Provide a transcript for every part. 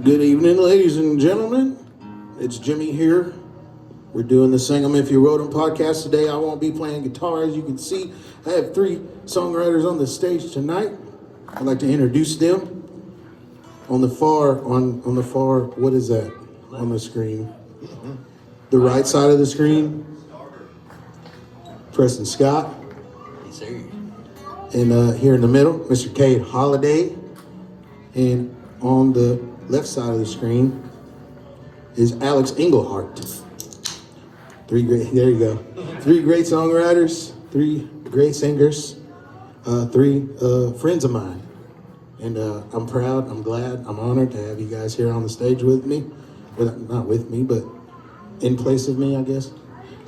Good evening, ladies and gentlemen. It's Jimmy here. We're doing the Sing 'Em If You Wrote 'Em podcast today. I won't be playing guitar. As you can see, I have three songwriters on the stage tonight. I'd like to introduce them. On the far, what is that on the screen? The right side of the screen, Preston Scott. Yes, sir. And here in the middle, Mr. Cade Holliday. And on the left side of the screen is Engelhardt. There you go. Three great songwriters, three great singers, three friends of mine. And I'm proud, I'm glad, I'm honored to have you guys here on the stage with me. Well, not with me, but in place of me, I guess.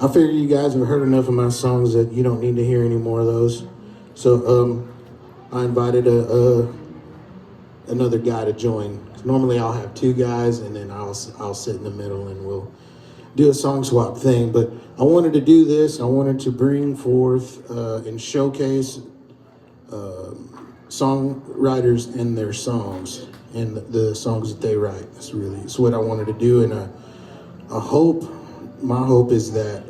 I figure you guys have heard enough of my songs that you don't need to hear any more of those. So I invited another guy to join. Normally I'll have two guys and then I'll sit in the middle and we'll do a song swap thing. But I wanted to do this. I wanted to bring forth and showcase songwriters and their songs and the songs that they write. It's what I wanted to do. And my hope is that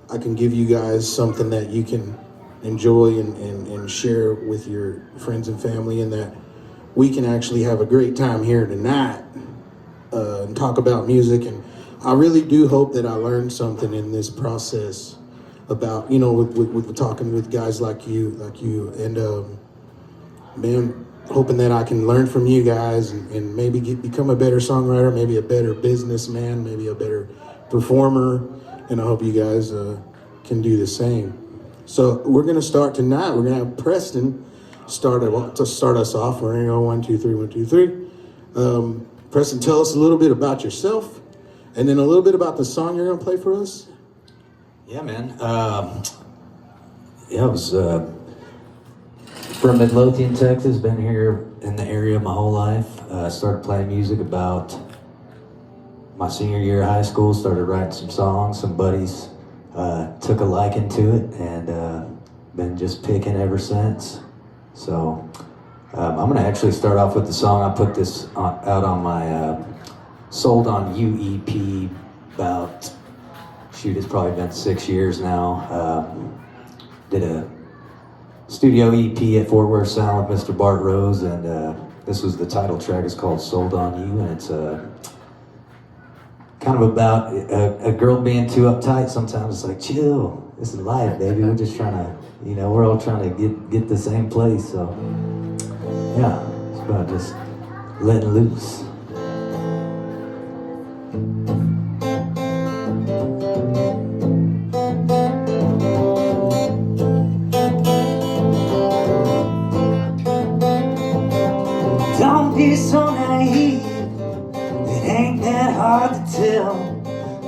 I can give you guys something that you can enjoy and share with your friends and family, and that we can actually have a great time here tonight and talk about music. And I really do hope that I learned something in this process about, with talking with guys like you, and man, hoping that I can learn from you guys and maybe become a better songwriter, maybe a better businessman, maybe a better performer, and I hope you guys can do the same. So we're gonna start tonight. We're gonna have Preston start us off. We're gonna go 1, 2, 3, 1, 2, 3. Preston, tell us a little bit about yourself, and then a little bit about the song you're gonna play for us. Yeah, man. I was from Midlothian, Texas. Been here in the area my whole life. Started playing music about my senior year of high school. Started writing some songs. Some buddies took a liking to it, and been just picking ever since. So I'm going to actually start off with the song. I put this out on my Sold on You EP about, it's probably been 6 years now. Did a studio EP at Fort Worth Sound with Mr. Bart Rose, and this was the title track. It's called Sold on You, and it's kind of about a girl being too uptight. Sometimes it's like, chill, this is life, baby. We're just trying to, we're all trying to get the same place. So yeah, it's about just letting loose. Don't be so naive, it ain't that hard to tell.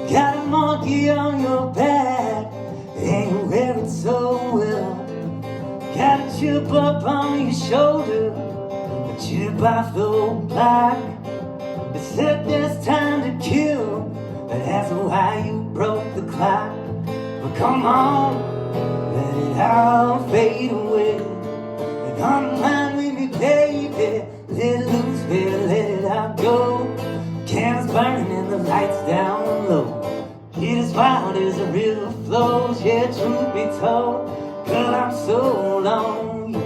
Got a monkey on your back, ain't wearing so well. Got a chip up on your shoulder, a chip off the old block. It said there's time to kill, but that's why you broke the clock. But come on, let it all fade away, and unwind with me, baby. Let it loose, baby, let it all go. Candles burning and the lights down low. Get as wild as the river flows. Yeah, truth be told, girl, I'm sold on you.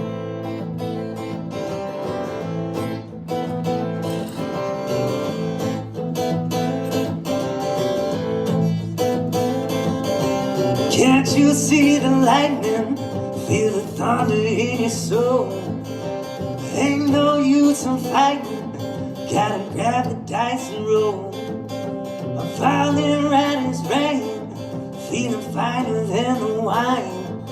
Can't you see the lightning? Feel the thunder in your soul. Ain't no use in fighting, gotta grab the dice and roll. I'm falling right as rain, feeling finer than the wine.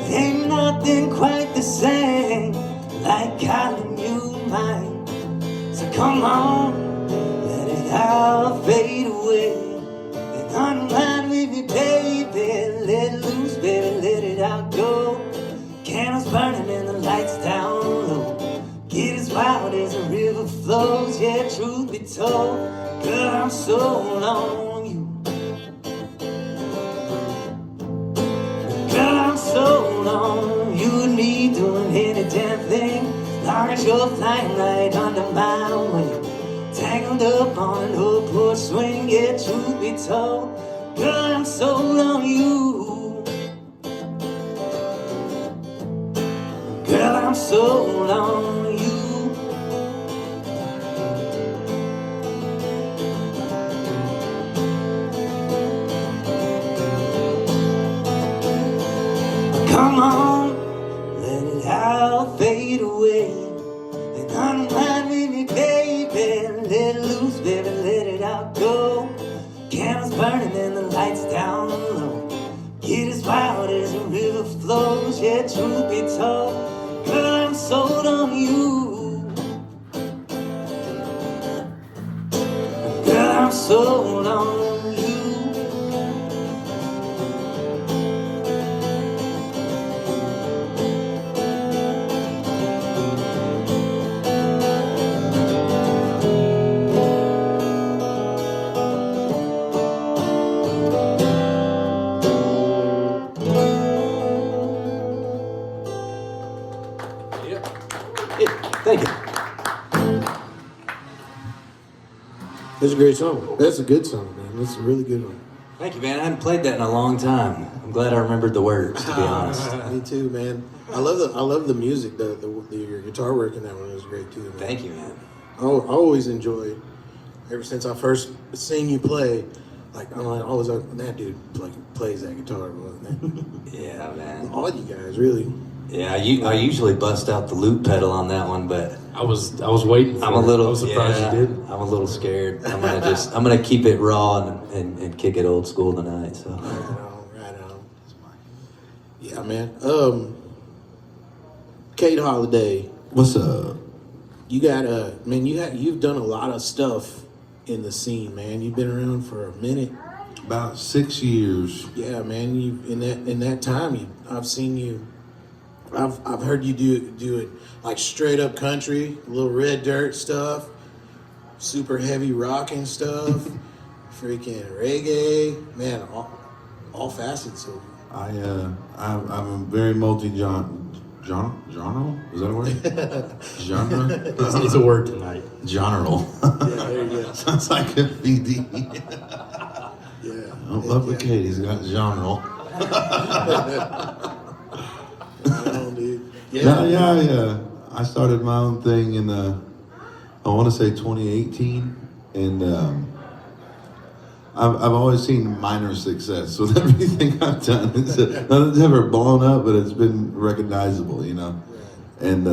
Ain't nothing quite the same, like calling you mine. So come on, let it all fade away, and unwind with me, baby. Let it loose, baby, let it all go. Candles burning and the lights down low. Get as wild as the river flows. Yeah, truth be told, girl, I'm sold on you. Girl, I'm sold on you and me, doing any damn thing. long as you're flying right under my wing, tangled up on an old porch swing. Yeah, truth be told, girl, I'm sold on you. Girl, I'm sold on you. Come on, let it all fade away, and unwind with me, baby. Let it loose, baby, let it all go. Candles burning and the lights down low. Get as wild as a river flows. Yeah, truth be told, girl, I'm sold on you. Girl, I'm sold on you. Thank you. That's a great song. That's a good song, man. That's a really good one. Thank you, man. I hadn't played that in a long time. I'm glad I remembered the words, to be honest. Me too, man. I love the music. Your guitar work in that one was great too, man. Thank you, man. I always enjoyed, ever since I first seen you play, like I'm like, always like, that dude plays that guitar, Yeah, man. all you guys really. Yeah, I usually bust out the loop pedal on that one, but I was waiting for I'm a little. I was surprised yeah, you did. I'm a little scared. I'm gonna keep it raw and kick it old school tonight. So. Right on. Yeah, man. Cade Holliday, What's up? you got man, you've done a lot of stuff in the scene, man. You've been around for a minute. About 6 years. Yeah, man. You in that time, I've seen you. I've heard you do it like straight up country, little red dirt stuff, super heavy rocking stuff, freaking reggae, man, all facets of. I'm a very genre. Is that a word? Genre. It's a word tonight. Genre. Yeah, there you go. Sounds like a BD. Yeah. I don't love the Cade. He's got genre. Dude. Yeah. I started my own thing in I want to say 2018, and I've always seen minor success with everything I've done. Nothing's ever blown up, but it's been recognizable, you know. And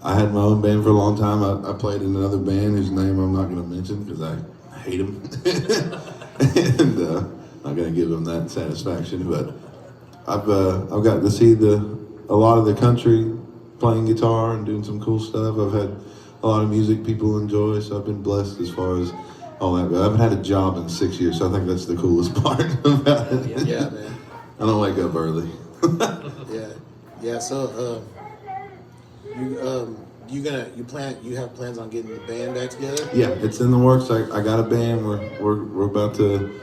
I had my own band for a long time. I played in another band whose name I'm not going to mention because I hate him, and not going to give him that satisfaction. But I've got to see a lot of the country, playing guitar and doing some cool stuff. I've had a lot of music people enjoy, so I've been blessed as far as all that. But I haven't had a job in 6 years, so I think that's the coolest part about it. Yeah, man. I don't wake up early. Yeah. So, you have plans on getting the band back together? Yeah, it's in the works. I got a band. We're about to.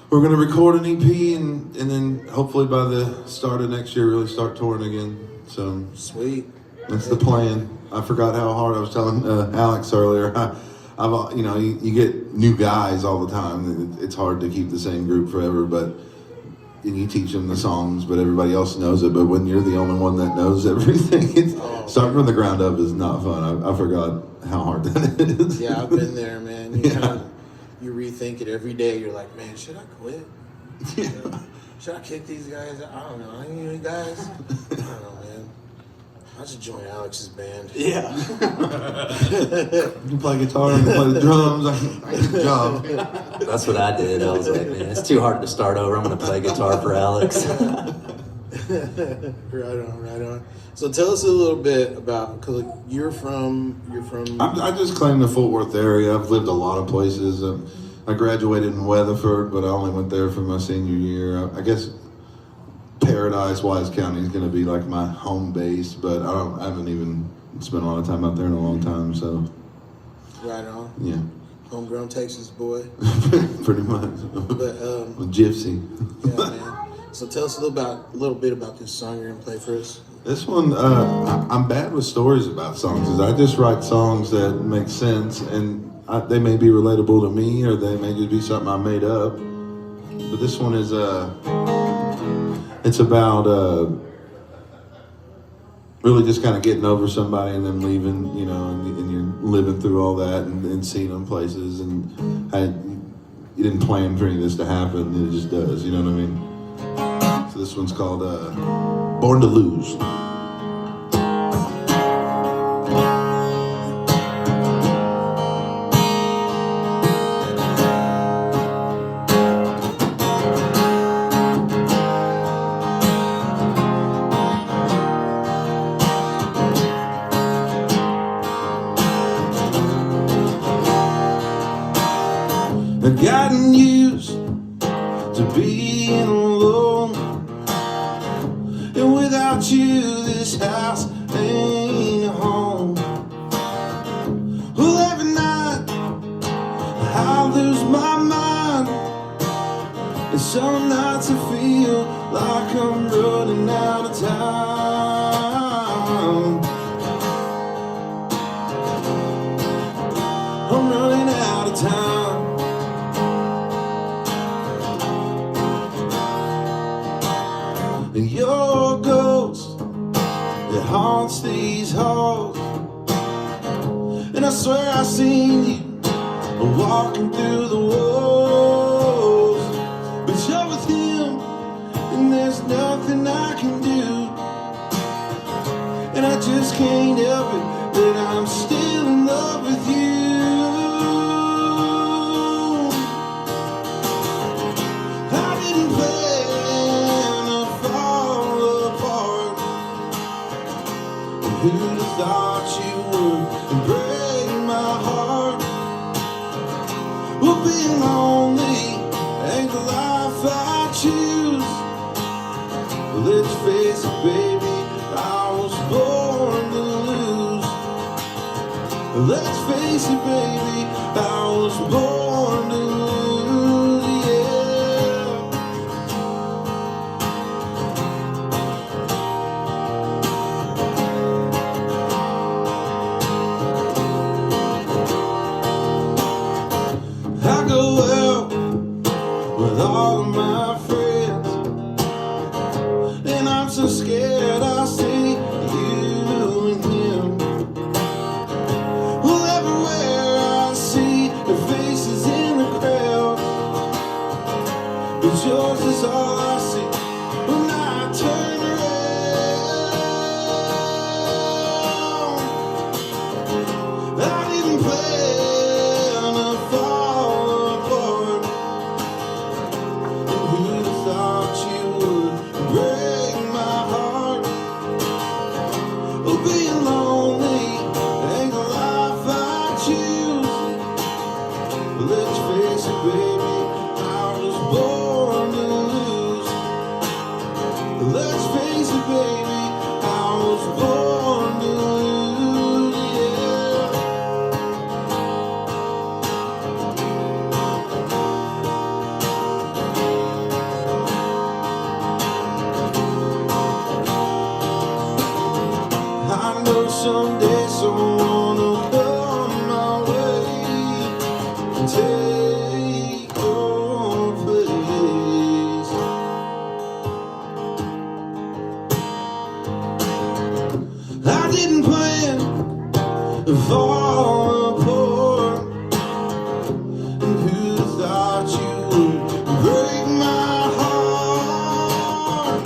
We're gonna record an EP and then hopefully by the start of next year really start touring again. So Sweet. that's the plan. I forgot how hard I was telling Alex earlier. I've you get new guys all the time. It's hard to keep the same group forever, but and you teach them the songs, but everybody else knows it. But when you're the only one that knows everything, starting from the ground up is not fun. I forgot how hard that is. Yeah, I've been there, man. You rethink it every day. You're like, man, should I quit? Should I kick these guys out? I don't know. Any guys? I don't know, man. I should join Alex's band. Yeah. You play guitar and you play the drums. I get a job. That's what I did. I was like, man, it's too hard to start over. I'm gonna play guitar for Alex. Right on. So tell us a little bit about, cause you're from. I just claim the Fort Worth area. I've lived a lot of places. I graduated in Weatherford, but I only went there for my senior year. I guess Paradise, Wise County is going to be like my home base, but I haven't even spent a lot of time out there in a long time. So. Right on. Yeah. Homegrown Texas boy. Pretty much. But Gypsy. yeah, man. So tell us a little bit about this song you're gonna play for us. This one, I'm bad with stories about songs. 'Cause I just write songs that make sense, and they may be relatable to me, or they may just be something I made up. But this one is, it's about really just kind of getting over somebody and then leaving, you know, and you're living through all that and seeing them places, and you didn't plan for any of this to happen. It just does, you know what I mean? So this one's called Born to Lose. I've gotten used to being alone, and without you this house ain't a home. Well, every night I lose my mind, and some nights I feel like I'm running out of time. I'm running out of time. And your ghost, it haunts these halls, and I swear I've seen you walking through the walls. But you're with him, and there's nothing I can do, and I just can't help it that I'm still in love with you. I didn't plan to fall apart. Who'd have thought you would break my heart? Well, being lonely ain't the life I choose. Well, let's face it, baby, I was born to lose. Let's face it, baby, I was born to lose, yeah. I go out with all of my friends, and I'm so scared I'll see you and him. Well, everywhere I see the faces in the crowd, but yours is all I see when I turn around. I didn't plan to fall apart, and who'd have thought you would break my heart? Oh, being lonely ain't the life I choose. Let's face it, baby, I was born to lose. Let's face it, baby, I was born to lose, yeah. I know someday someone will come my way and take your place. I didn't plan to fall apart, and who thought you would break my heart?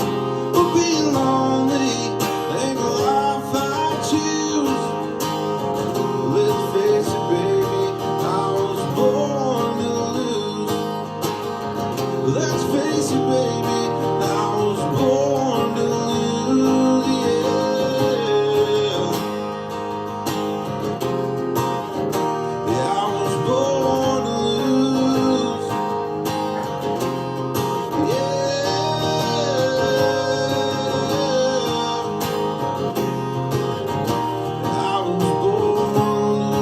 Well, being lonely ain't the life I choose. Let's face it, baby, I was born to lose. Let's face it, baby, I was born to lose, yeah. Yeah, I was born to lose. Yeah, I was born to lose.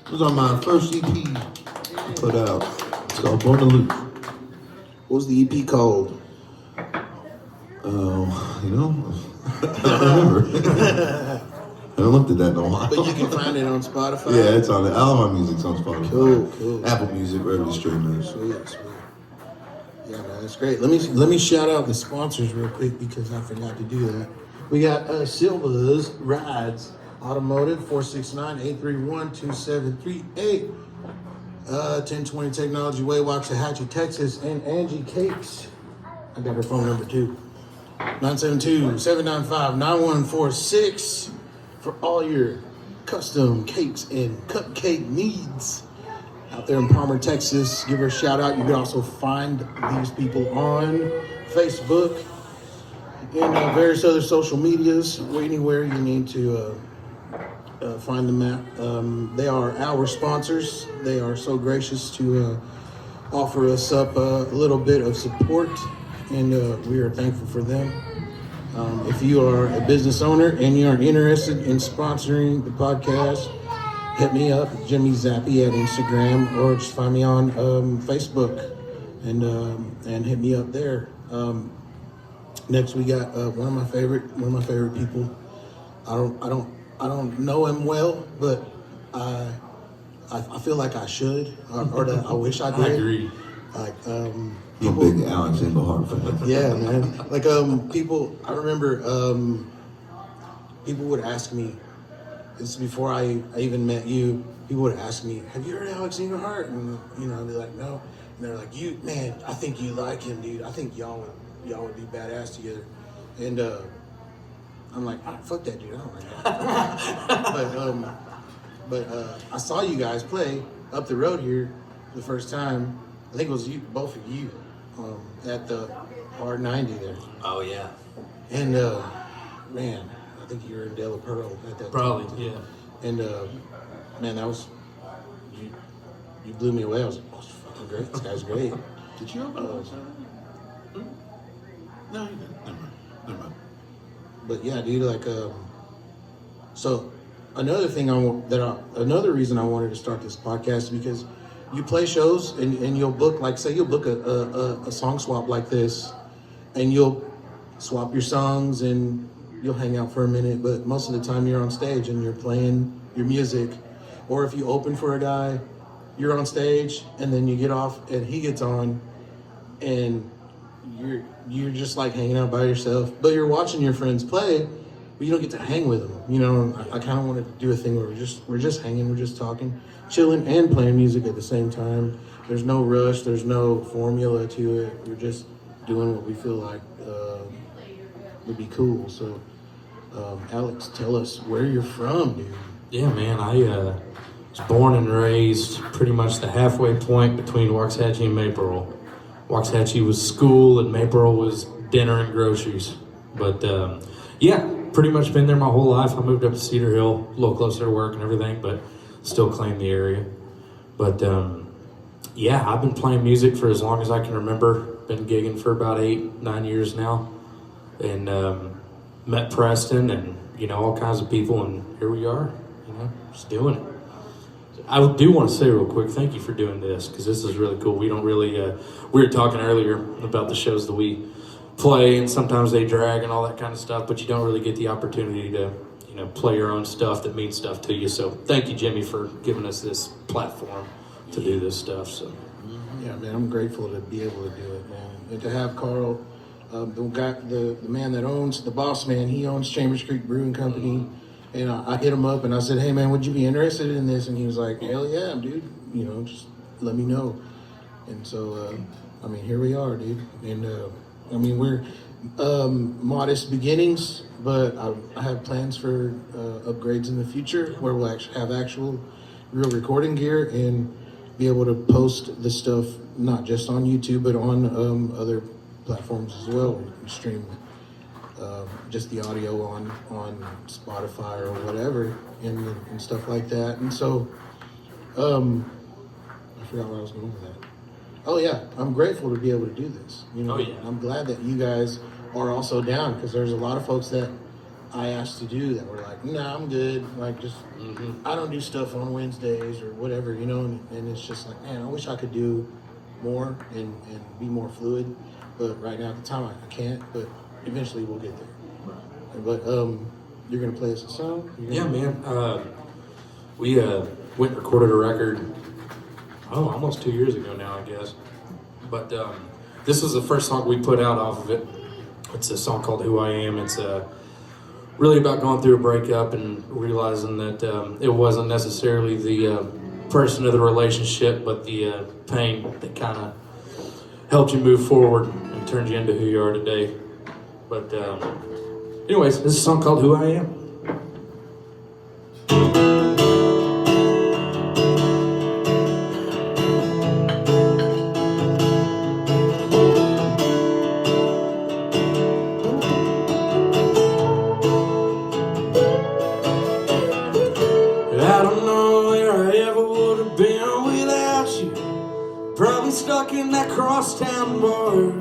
It was on my first EP I put out It's called Born to Lose. What was the EP called? You know, I don't remember. I haven't looked at that in a while. But you can find it on Spotify. Yeah, it's on it. All my music's on Spotify. Cool. Apple Music, wherever you stream is. Sweet. Yeah, man, that's great. Let me shout out the sponsors real quick because I forgot to do that. We got Silva's Rides Automotive 469-831-2738. 1020 Technology Way, Waxahachie, Texas, and Angie Cakes. I got her phone number too. 972-795-9146 for all your custom cakes and cupcake needs. Out there in Palmer, Texas, give her a shout out. You can also find these people on Facebook and various other social medias, or anywhere you need to find them at. They are our sponsors. They are so gracious to offer us up a little bit of support, and we are thankful for them. If you are a business owner and you are interested in sponsoring the podcast, hit me up, Jimmy Zappy at Instagram, or just find me on Facebook and hit me up there. Next, we got one of my favorite people. I don't know him well, but I feel like I should, or that I wish I did. I agree. I'm a big Alex Engelhardt fan. Yeah, man. Like people, I remember people would ask me. This is before I even met you. People would ask me, "Have you heard of Alex Engelhardt?" And I'd be like, "No." And they're like, "You, man, I think you like him, dude. I think y'all would be badass together." And I'm like, fuck that dude. I don't like that. but I saw you guys play up the road here the first time. I think it was you, both of you, at the R90 there. Oh yeah. And man, I think you were in Della Pearl at that Probably, time. yeah. And man, that was you blew me away. I was like, oh, it's fucking great. This guy's great. Did you open up? No, you didn't. Never mind. But yeah, dude, like so another thing another reason I wanted to start this podcast is because you play shows and you'll book, like say you'll book a song swap like this, and you'll swap your songs and you'll hang out for a minute, but most of the time you're on stage and you're playing your music. Or if you open for a guy, you're on stage and then you get off and he gets on and you're just like hanging out by yourself, but you're watching your friends play, but you don't get to hang with them. I kind of want to do a thing where we're just hanging, we're just talking, chilling and playing music at the same time. There's no rush, there's no formula to it. We're just doing what we feel like would be cool. So, Alex, tell us where you're from, dude. Yeah, man. I was born and raised pretty much the halfway point between Waxahachie and Maypearl. Waxahachie was school and Maypearl was dinner and groceries. But yeah, pretty much been there my whole life. I moved up to Cedar Hill, a little closer to work and everything, but still claim the area. But yeah, I've been playing music for as long as I can remember. Been gigging for about 8-9 years now. And met Preston and, all kinds of people, and here we are, just doing it. I do want to say real quick, thank you for doing this, because this is really cool. We don't really, we were talking earlier about the shows that we play, and sometimes they drag and all that kind of stuff, but you don't really get the opportunity to, play your own stuff that means stuff to you. So thank you, Jimmy, for giving us this platform to do this stuff. So Yeah, man, I'm grateful to be able to do it, man. And to have Carl, the man that owns, the boss man, he owns Chambers Creek Brewing Company. And I hit him up and I said, hey man, would you be interested in this? And he was like, hell yeah, dude, just let me know. And so, here we are, dude. And we're modest beginnings, but I have plans for upgrades in the future where we'll actually have actual real recording gear and be able to post the stuff not just on YouTube, but on other platforms as well. We can stream just the audio on Spotify or whatever and stuff like that. And so I forgot where I was going with that. Oh yeah, I'm grateful to be able to do this. Oh, yeah. I'm glad that you guys are also down, because there's a lot of folks that I asked to do that were like, nah, I'm good. Like, just I don't do stuff on Wednesdays or whatever, and it's just like, man, I wish I could do more and be more fluid. But right now, at the time, I can't. But eventually, we'll get there. But you're gonna play us a song? Yeah, man. We went and recorded a record. Almost 2 years ago now, I guess. But this was the first song we put out off of it. It's a song called "Who I Am." It's really about going through a breakup and realizing that it wasn't necessarily the person of the relationship, but the pain that kind of helped you move forward and turned you into who you are today. But anyways, this is a song called "Who I Am." I don't know where I ever would have been without you. Probably stuck in that crosstown bar,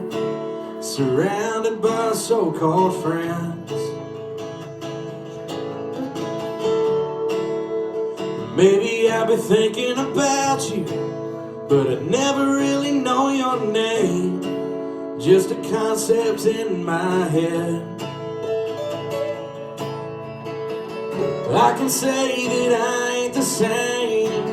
surrounded by so-called friends. Maybe I've been thinking about you, but I'd never really know your name. Just a concept in my head. I can say that I ain't the same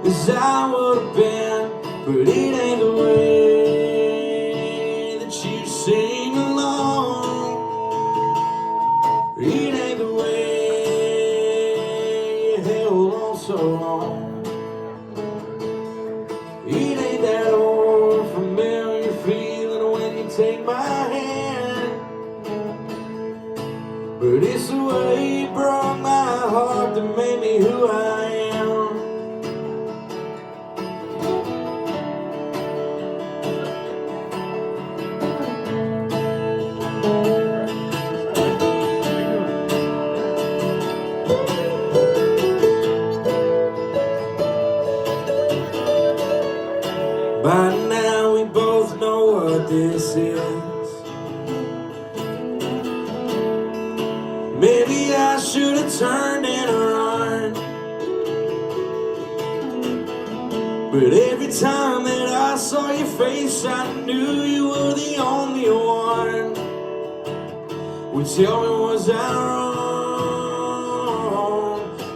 as I would have been, but it ain't the way that you sing along. It ain't the way you held on so long. It ain't that old familiar feeling when you take my hand, but it's the way you broke my heart that made me who I am. By now we both know what this is. Maybe I should have turned and run, but every time that I saw your face I knew you were the only one. Well, tell me, was I wrong?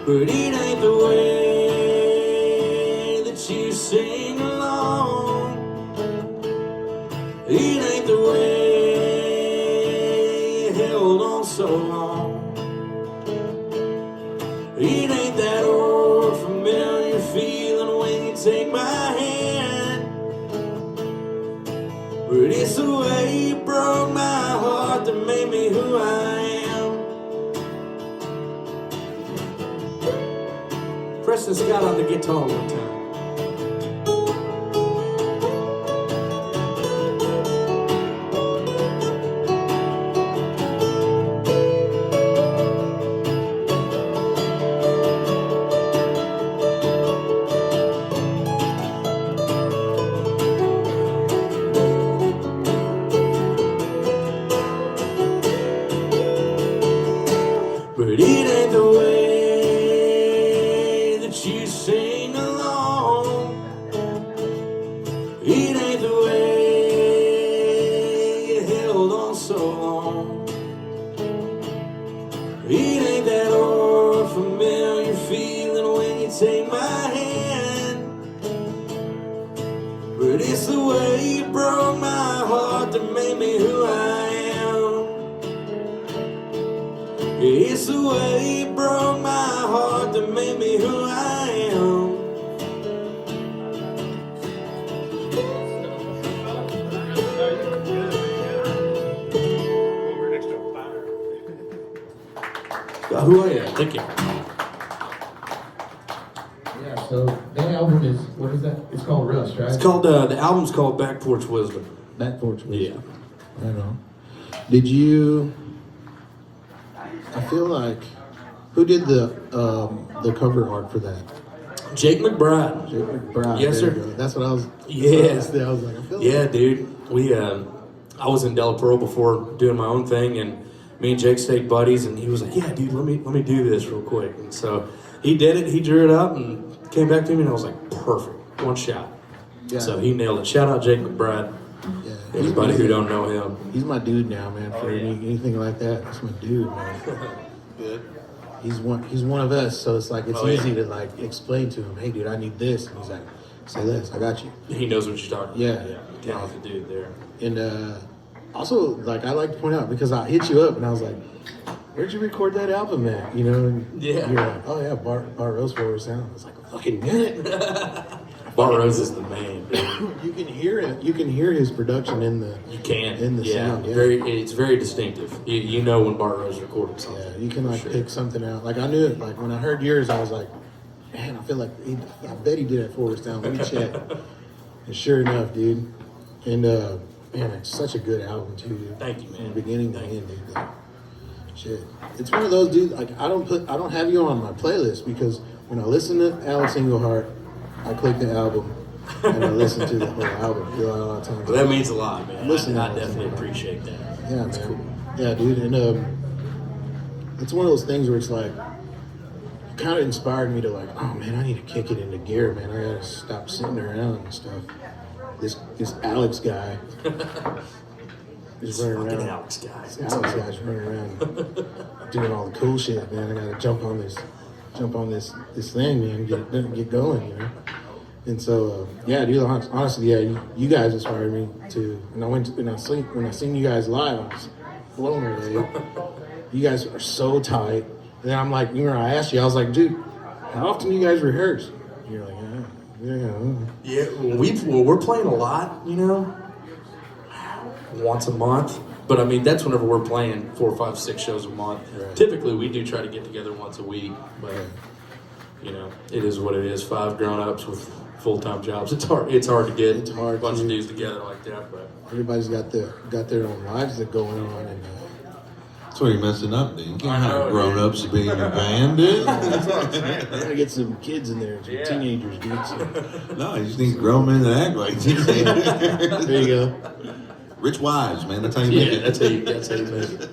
But it ain't the way that you sing along. It ain't the way you held on so long. It ain't that old familiar feeling when you take my hand, but it's the way you broke my heart that made me who I am. Preston Scott on the guitar one time. But it ain't the way that you sing along. It ain't the way you held on so long. It ain't that old familiar feeling when you take my hand, but it's the way you broke my heart that made me who I am. It's the way you broke my heart that made me who I am. Who I am. Thank you. Yeah. So that album is, what is that? It's called Rust, right? It's called the album's called Back Porch Wisdom. Back Porch Wisdom. Yeah. Right on. Did you? I feel like, who did the cover art for that? Jake McBride. Jake McBride. Yes, There sir. you go. That's what I was. Yeah. I was like, I feel Yeah, like. dude. We I was in Del Pearl before doing my own thing, and me and Jake stayed buddies, and he was like, "Yeah, dude, let me do this real quick." And so he did it. He drew it up and came back to me, and I was like, "Perfect, one shot." Yeah. So he nailed it. Shout out Jake McBride. Yeah. Everybody who don't know him. He's my dude now, man. For anything like that, that's my dude, man. Good. He's one of us, so it's like it's Oh, yeah. easy to like explain to him, hey, dude, I need this, and he's like, say less, I got you. He knows what you're talking about. Yeah. Talented dude there. And also, like, I like to point out because I hit you up and I was like, where'd you record that album at? You know? And Yeah. You're like, oh yeah, Bart Rose Forward Sound. I was like, I fucking knew it. Bart Rose is the man, dude. You can hear it. You can hear his production in the. You can. In the sound, yeah. It's very distinctive. You know when Bart Rose recorded something. Yeah, you can like for sure. pick something out. Like I knew it. Like when I heard yours, I was like, man, I feel like I bet he did it Forward Sound. Let me check. And sure enough, dude. And man, it's such a good album too, dude. Thank you, man. From beginning to Thank end, dude. Like, shit. It's one of those, dude. Like I don't have you on my playlist because when I listen to Alex Engelhardt, I click the album and I listen to the whole album. You know, a lot of times. Well, that means a lot, man. Listen, I definitely appreciate that. Yeah, That's man. cool. Yeah, dude, and it's one of those things where it's like, kind of inspired me to like, oh man, I need to kick it into gear, man. I gotta stop sitting around and stuff. This Alex guy is running Fucking around. Alex guy. This Alex guy's running around doing all the cool shit, man. I gotta jump on this thing, man. Get going, you know. And so, yeah, dude. Honestly, yeah, you guys inspired me to. And when I seen you guys live, I was blown away. You guys are so tight. And then I'm like, you know, I asked you, I was like, dude, how often do you guys rehearse? And you're like, yeah. Yeah, we're playing a lot, you know, once a month. But I mean, that's whenever we're playing 4, 5, 6 shows a month. Right. Typically, we do try to get together once a week, but you know, it is what it is. 5 grown-ups with full-time jobs. It's hard to get It's hard a bunch to- of dudes together like that. But Everybody's got their own lives that going on, and That's where you're messing up, dude. You I can't know, have grown-ups to be in your band, dude. I gotta get some kids in there, some Yeah. teenagers, dude. So, No, you just need grown men that act like teenagers. there you go. Rich wives, man. That's how you make yeah, it. that's how you make it.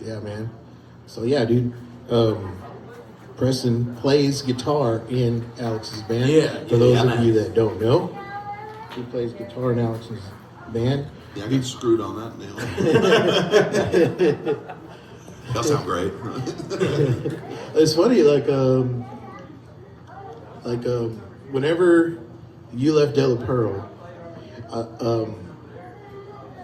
Yeah, man. So yeah, dude. Preston plays guitar in Alex's band. Yeah, For those of man. you that don't know, he plays guitar in Alex's band. Yeah, I get screwed on that deal. That sound great. It's funny, whenever you left De La Pearl,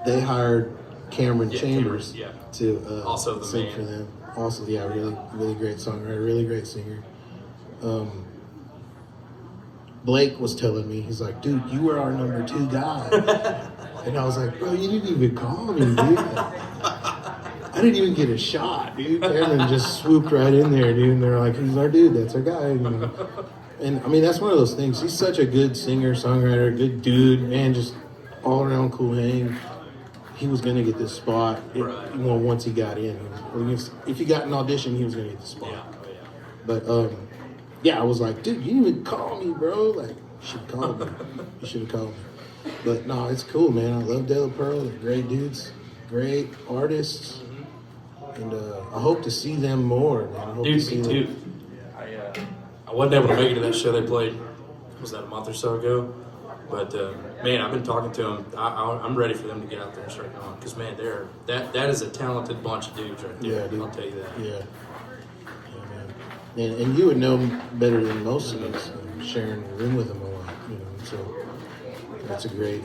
they hired Cameron Yeah, Chambers Cameron, to Also the sing man. for them. Also, yeah, really, really great songwriter, really great singer. Blake was telling me, he's like, dude, you were our number 2 guy. And I was like, bro, you didn't even call me, dude. I didn't even get a shot, dude. Cameron just swooped right in there, dude. And they're like, he's our dude, that's our guy. You know? And I mean, that's one of those things. He's such a good singer, songwriter, good dude, man, just all around cool hang. He was gonna get this spot. Right. Well, once he got in, if he got an audition, he was gonna get the spot. Yeah, oh, yeah. But yeah, I was like, dude, you didn't even call me, bro. Like, you should have called me. You should have called me. But no, it's cool, man. I love De La Pearl. They're great dudes, great artists, and I hope to see them more, man. I hope to Dude, see me them. too. I wasn't able to make it to that show they played. Was that a month or so ago? But man, I've been talking to them. I'm ready for them to get out there and start going. Because man, that is a talented bunch of dudes right there. Yeah, dude. I'll tell you that. Yeah. Yeah, man. And you would know better than most of us, sharing a room with them a lot, you know. So that's a great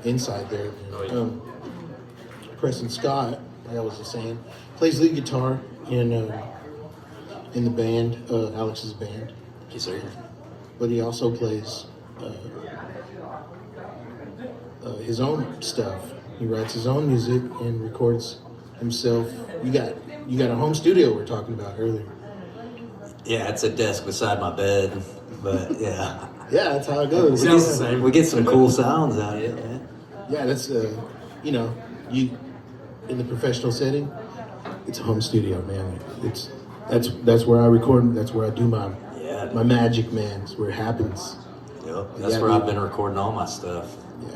insight there. Oh, yeah. Preston Scott, like I was just saying, plays lead guitar in the band, Alex's band. Yes, sir. But he also plays his own stuff. He writes his own music and records himself. You got a home studio we were talking about earlier. Yeah, it's a desk beside my bed, but yeah. Yeah, that's how it goes. Sounds the same. We get some cool sounds out of it, man. Yeah, that's you in the professional setting, it's a home studio, man. That's where I record. That's where I do my magic, man. It's where it happens. Yep. That's Yeah, where dude. I've been recording all my stuff. Yeah,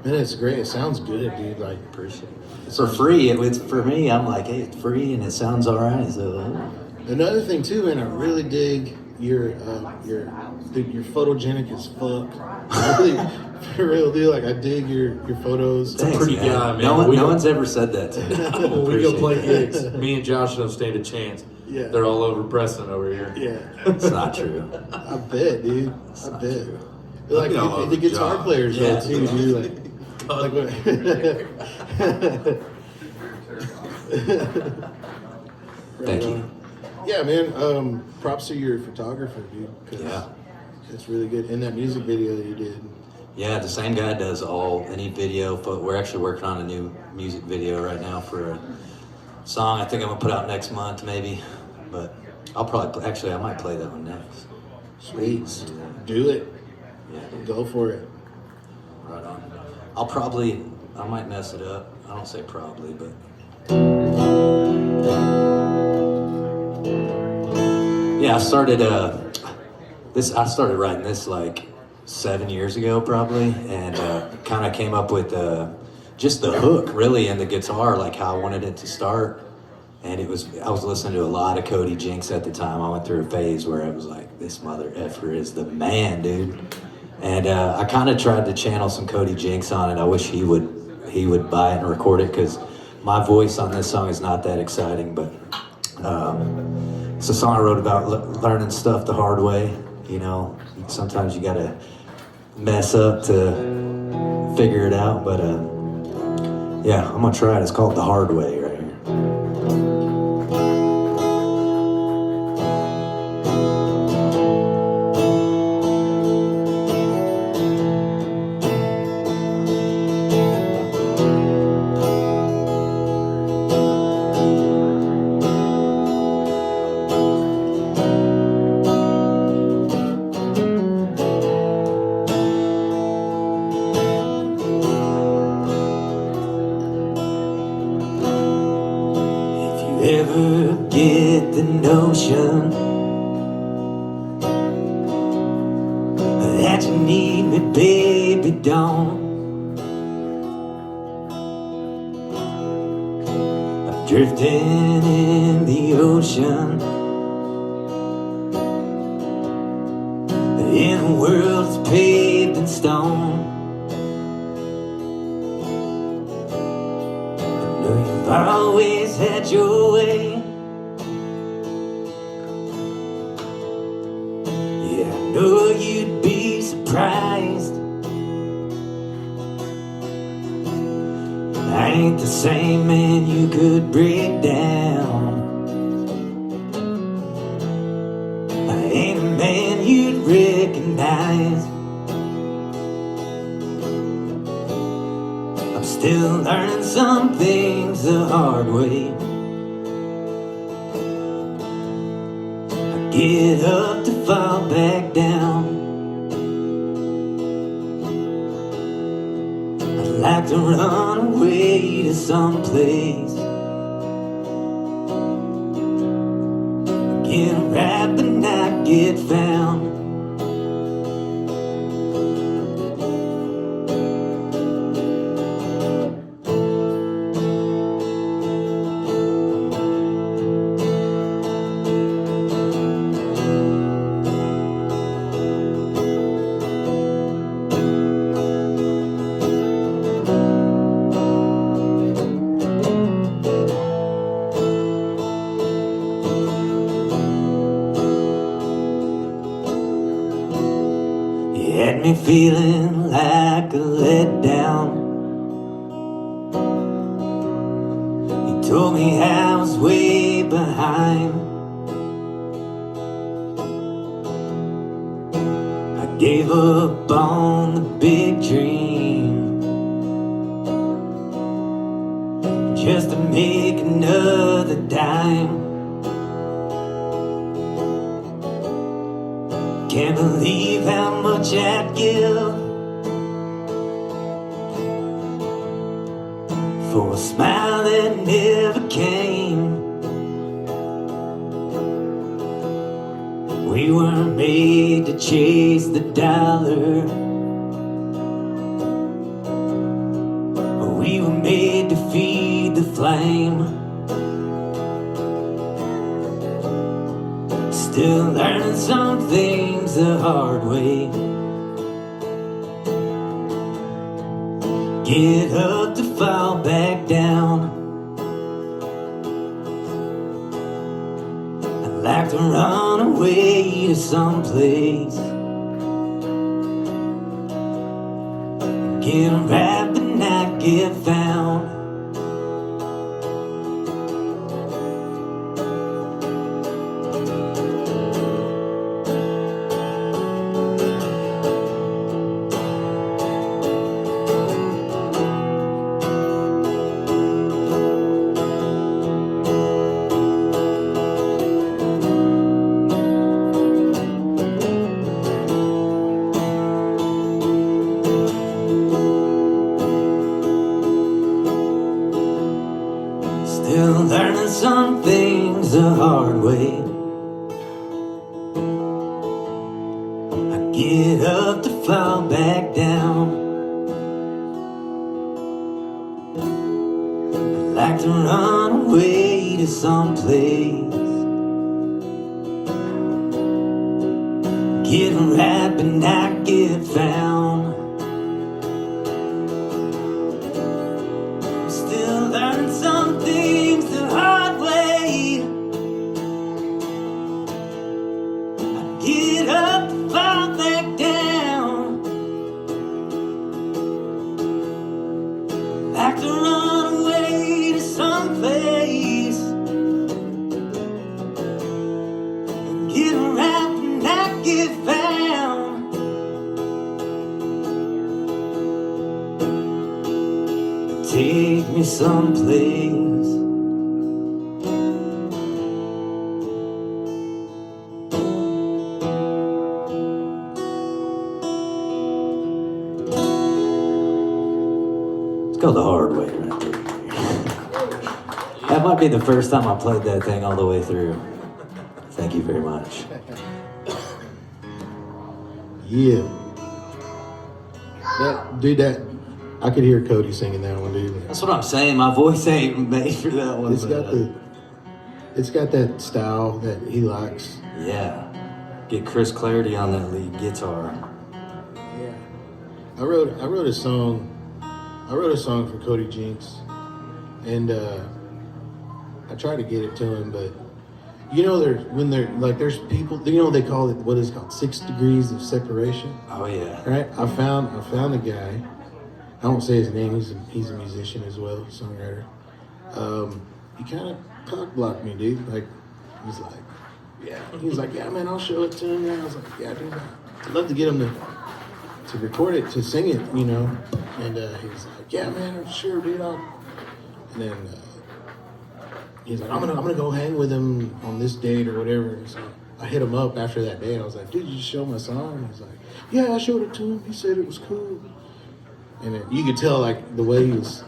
man, it's great. It sounds good, dude. Like Appreciate it. For free, it's for me. I'm like, hey, it's free and it sounds all right. So another thing too, man, I really dig you're dude, you're photogenic as fuck. Really, for real, dude. Like I dig your photos. Thanks, pretty man. guy, man. No We- one's ever said that to me. When we go play Appreciate gigs, me and Josh don't stand a chance. Yeah. They're all over Preston over here. Yeah, It's not true. I bet, dude. I not bet. true. Like Look at all the the guitar Josh. players, Yeah. too, dude. Like what? Thank you. Yeah, man. Props to your photographer, dude. 'Cause Yeah. it's really good. And that music video that you did. Yeah, the same guy does any video, but we're actually working on a new music video right now for a song I think I'm gonna put out next month, maybe. But I'll probably I might play that one next. Sweet. Do it. Yeah, Go for it. right on. I might mess it up. I don't say probably, but yeah, I started writing this like 7 years ago probably, and kind of came up with just the hook really and the guitar, like how I wanted it to start. And I was listening to a lot of Cody Jinks at the time. I went through a phase where I was like, this mother effer is the man, dude. And I kind of tried to channel some Cody Jinks on it. I wish he would buy it and record it, because my voice on this song is not that exciting, but it's a song I wrote about learning stuff the hard way. You know, sometimes you gotta mess up to figure it out, but yeah, I'm gonna try it. It's called The Hard Way right here. Ever get the notion that you need me, baby, don't. I'm drifting in the ocean, in a world that's paved in stone. You've always had your way. Yeah, I know you'd be surprised. I ain't the same man you could break down. I ain't a man you'd recognize. Still learning some things the hard way. I get up to fall back down. I'd like to run away to someplace, get right but not get found. Had me feeling like a letdown. You told me I was way behind. I gave up on the big dream just to make another dime. Can't believe how much I'd give for a smile that never came. We weren't made to chase the dollar, we were made to feed the flame. Still learning some things the hard way. Get up to fall back down. I'd like to run away to someplace. Get wrapped and not get found. Still learning some things the hard way. I get up to fall back down. I'd like to run away to someplace. Get wrapped and not get found. Still learning some things the hard way. I get up to fall back down. Like to run away to someplace. Get wrapped and not get found. Take me someplace. It's called The Hard Way right there. That might be the first time I played that thing all the way through. Thank you very much. Yeah. That I could hear Cody singing that one, dude. That's what I'm saying. My voice ain't made for that one. It's got that style that he likes. Yeah. Get Chris Clarity on that lead guitar. Yeah. I wrote a song. I wrote a song for Cody Jinks, and I tried to get it to him, but there's people, they call it what is called 6 degrees of separation. Oh yeah. Right? I found a guy. I won't say his name. He's a musician as well, songwriter. He kind of cock blocked me, dude. He's like, yeah, man, I'll show it to him. And I was like, yeah, dude, I'd love to get him to record it, to sing it, And he was like, yeah, man, I'm sure, dude. And then he's like, I'm gonna go hang with him on this date or whatever. And so I hit him up after that day. And I was like, dude, did you show my song? And he's like, yeah, I showed it to him. He said it was cool. And then you could tell, the way he was,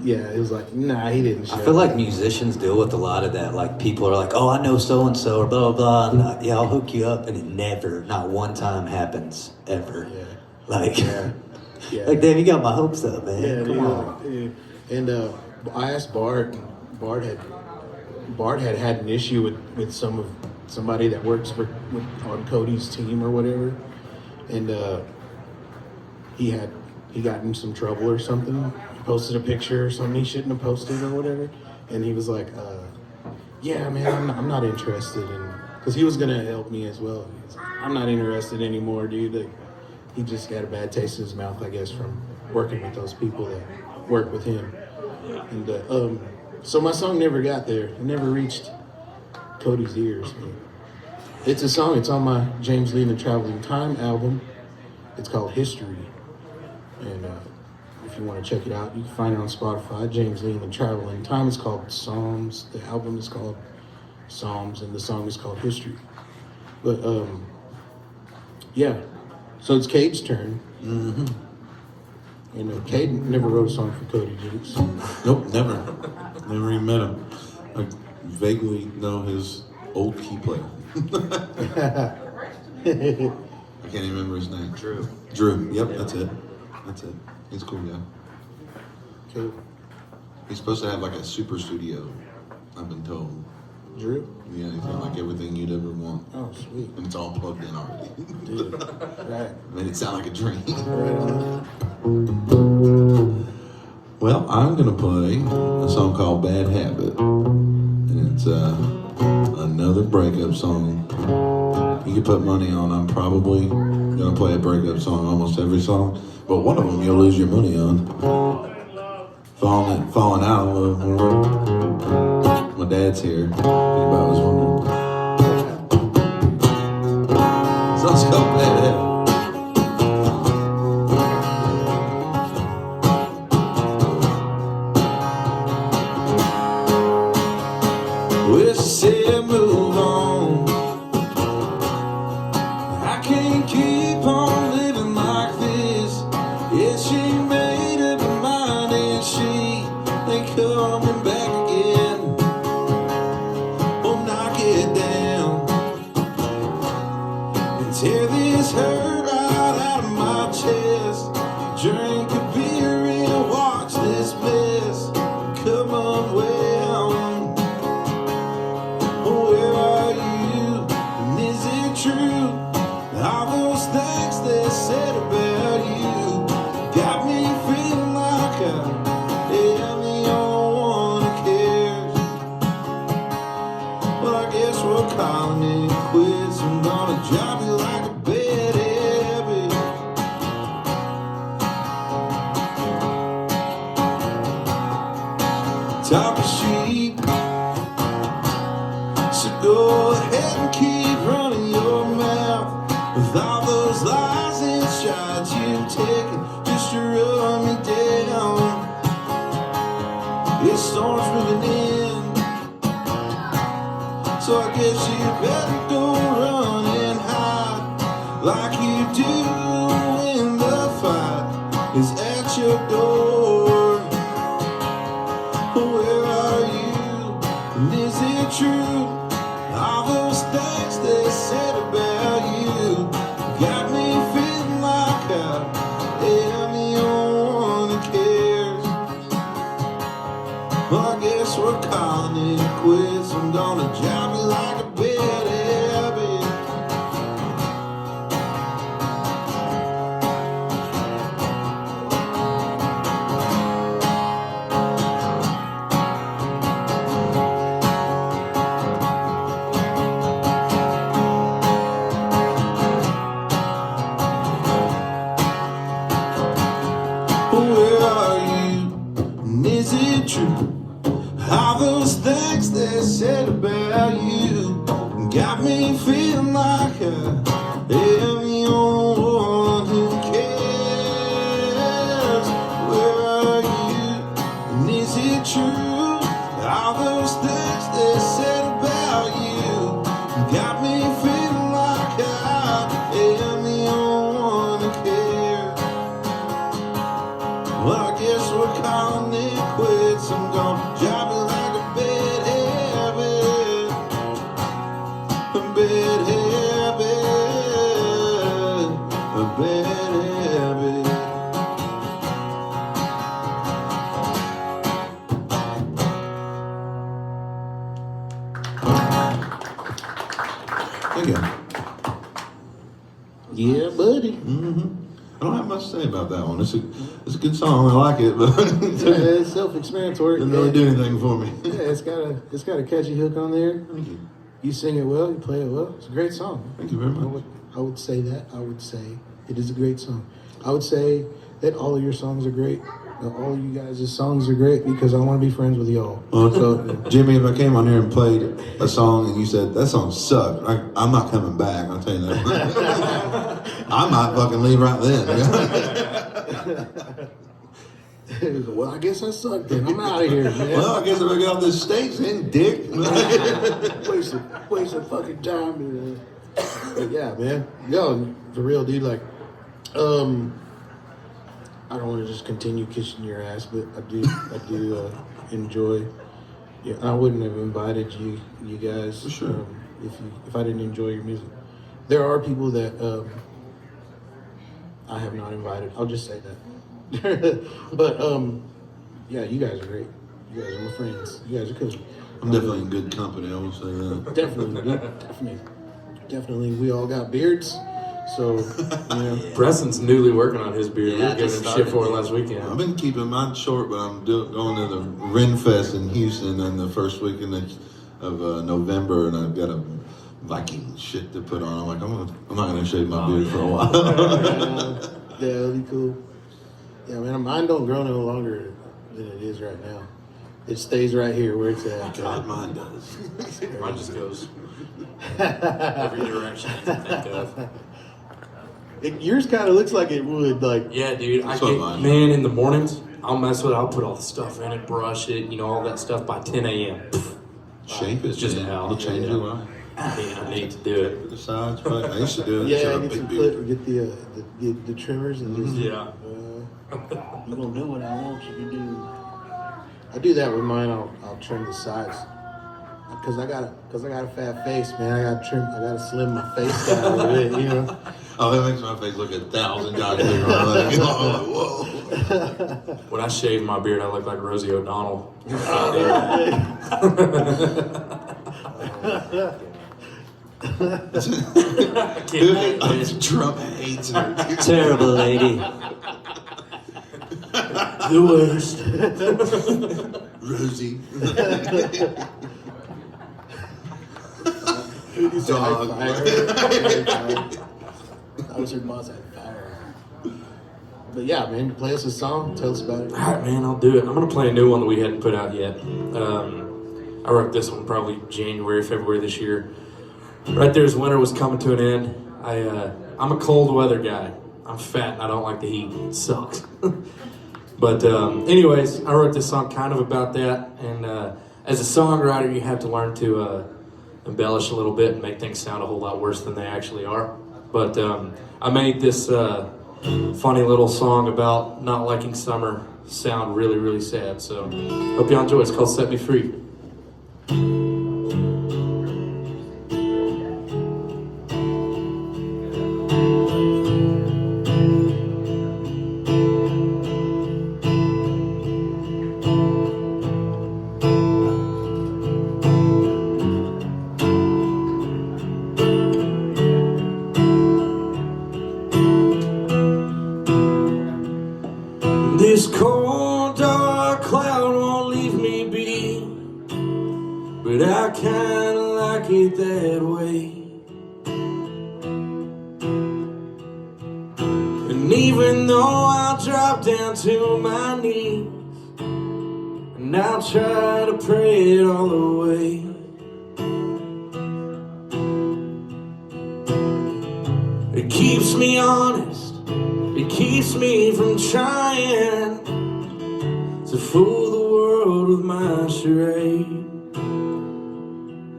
it was like, nah, he didn't show I feel it. like musicians deal with a lot of that. Like people are like, oh, I know so-and-so or blah, blah, blah. And I'll hook you up. And it never, not one time happens ever. Yeah. Yeah. Like, damn, you got my hopes up, man. Yeah, Come on. dude. And I asked Bart. Bart had an issue with somebody that works on Cody's team or whatever, and he got in some trouble or something. He posted a picture or something he shouldn't have posted or whatever, and he was like, "Yeah, man, I'm not interested in," because he was gonna help me as well. He was like, I'm not interested anymore, dude. He just got a bad taste in his mouth, I guess, from working with those people that work with him. And so my song never got there. It never reached Cody's ears. It's a song. It's on my James Lee and the Traveling Time album. It's called History. And if you want to check it out, you can find it on Spotify. James Lee and the Traveling Time. It's called Psalms. The album is called Psalms, and the song is called History. But yeah. So it's Cade's turn. Mm-hmm. And Cade never wrote a song for Cody Jinks. Nope, never. Never even met him. I vaguely know his old key player. I can't even remember his name. Drew. Yep, yeah. That's it. He's a cool guy. Okay. He's supposed to have a super studio, I've been told. Drew? Yeah, you sound like everything you'd ever want. Oh, sweet. And it's all plugged in already. Dude. Right. Made it sound like a dream. Right on. Well, I'm gonna play a song called Bad Habit. And it's another breakup song. You can put money on I'm probably gonna play a breakup song almost every song. But one of them you'll lose your money on. Falling out of love. My dad's here. If anybody was wondering. So let's go Bad Habit. Well, she said move on. I can't keep on living like this. Yeah, she made up her mind and she ain't coming back again. Oh, knock it down and tear this hurt right out of my chest. Drink a beer and watch this mess come unwound. Where are you? And is it true? All those things they said about you got me feeling like I am the only one who cares. Well, I guess we're calling it quits. I'm gonna drop you like a bad habit. Top of sheet. So go ahead and keep running your mouth with all those lies and shots you've taken just to run me down. It storm's moving in, so I guess you better go run and hide like you do when the fight is at your door. Where are you? And is it true? All those things they said about you got me feeling like I am the only one who cares. Well, I guess we're calling it quits. I'm gonna drop you like a bad habit. Where are you? And is it true? All those things they said about you got me feeling like I am the only one who cares. Where are you? And is it true? All those things they said about you got me feeling like I am the only one who cares. Well, I guess we're calling it quits. I'm gonna drop it like a bad habit. A bad habit. A bad habit. Thank you. Yeah, buddy. I don't have much to say about that one. It's a good song. I like it, but it Yeah, it's self-explanatory. didn't really do anything for me. Yeah, it's got a catchy hook on there. Thank you. You sing it well. You play it well. It's a great song. Thank you very much. I would say that. I would say it is a great song. I would say that all of your songs are great. All of you guys' songs are great because I want to be friends with y'all. Well, so Jimmy, if I came on here and played a song and you said that song sucked, I'm not coming back. I'll tell you that. I might fucking leave right then. Well, I guess I suck then. I'm out of here, man. Well, I guess if I get off this stage, then dick. Waste of fucking time. Man. But yeah, man. Yo, for real, dude. Like, I don't want to just continue kissing your ass, but I do enjoy. Yeah, I wouldn't have invited you guys For sure. if I didn't enjoy your music. There are people that I have not invited. I'll just say that. But yeah, you guys are great. You guys are my friends. You guys are cool. I'm definitely in good company. I will say that. Definitely, dude. Definitely. We all got beards, so you know. Preston's newly working on his beard. Yeah, We I were giving just him shit for it started. last weekend. I've been keeping mine short, but I'm going to the Ren Fest in Houston in the first weekend of November, and I've got a Viking shit to put on. I'm like, I'm not gonna shave my beard for a while. Yeah, that'll be cool. Yeah, man, mine don't grow no longer than it is right now. It stays right here where it's at. God, mine does. Mine just goes every direction I can think of. Yours kind of looks like it would, like. Yeah, dude. That's I what get, mine man, in the mornings, I'll mess with it. I'll put all the stuff in it, brush it, all that stuff by 10 a.m. Shape it, Just man. out. It'll change your life. I need to do it. The sides, but I used to do it. Yeah, Shut get up, some big get the trimmers and just. Yeah. You gonna do what I want you to do. I do that with mine. I'll trim the sides. Cause I got a fat face, man. I gotta slim my face down a little bit, you know. Oh, that makes my face look 1,000 times bigger. I'm like, whoa. When I shave my beard, I look like Rosie O'Donnell. Trump hates her. Terrible lady. The worst. Rosie. Dog. Dog. I was her boss at fire. But yeah, man, play us a song. Tell us about it. All right, man, I'll do it. I'm going to play a new one that we hadn't put out yet. I wrote this one probably January, February this year. Right there as winter was coming to an end. I'm a cold weather guy. I'm fat and I don't like the heat. It sucks. But anyways, I wrote this song kind of about that. And as a songwriter, you have to learn to embellish a little bit and make things sound a whole lot worse than they actually are. But I made this funny little song about not liking summer sound really, really sad. So hope y'all enjoy it. It's called Set Me Free. This cold, dark cloud won't leave me be, but I kinda like it that way. And even though I'll drop down to my knees, and I'll try to pray it all away, it keeps me honest. It keeps me from trying to fool the world with my charade.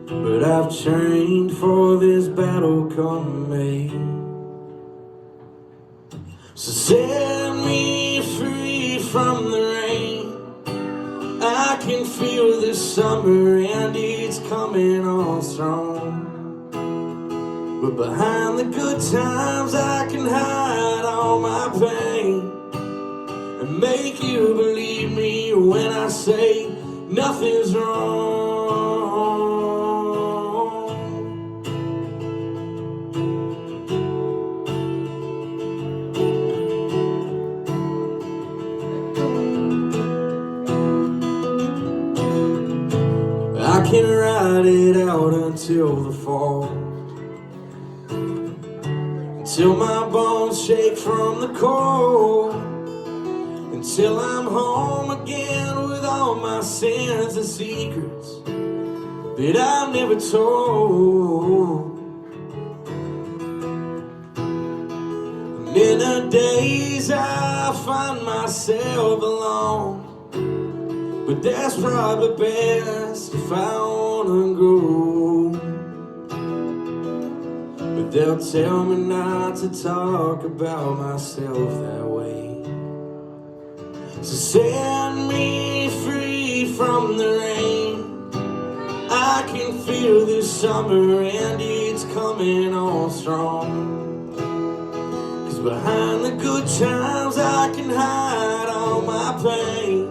But I've trained for this battle come May. So set me free from the rain. I can feel the summer and it's coming on strong. But behind the good times I can hide all my pain and make you believe me when I say nothing's wrong. I can ride it out until the fall, till my bones shake from the cold, until I'm home again with all my sins and secrets that I've never told. And in the days I find myself alone, but that's probably best if I wanna grow. But they'll tell me not to talk about myself that way. So set me free from the rain. I can feel this summer and it's coming on strong. 'Cause behind the good times I can hide all my pain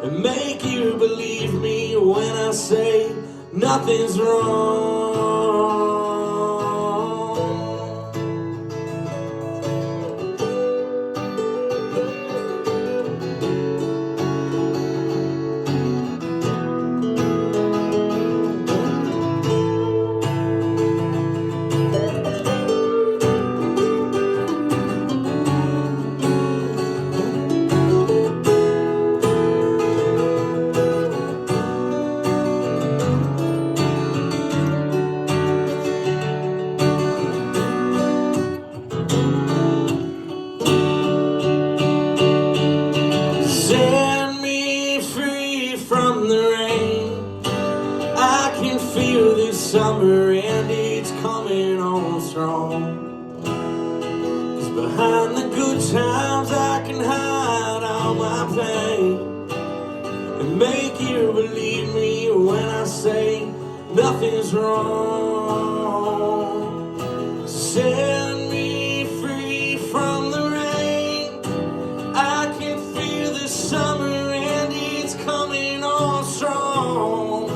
and make you believe me when I say nothing's wrong. Set me free from the rain. I can feel this summer and it's coming on strong. 'Cause behind the good times I can hide all my pain and make you believe me when I say nothing's wrong. Set me free from the rain. I can feel the summer and it's coming on strong.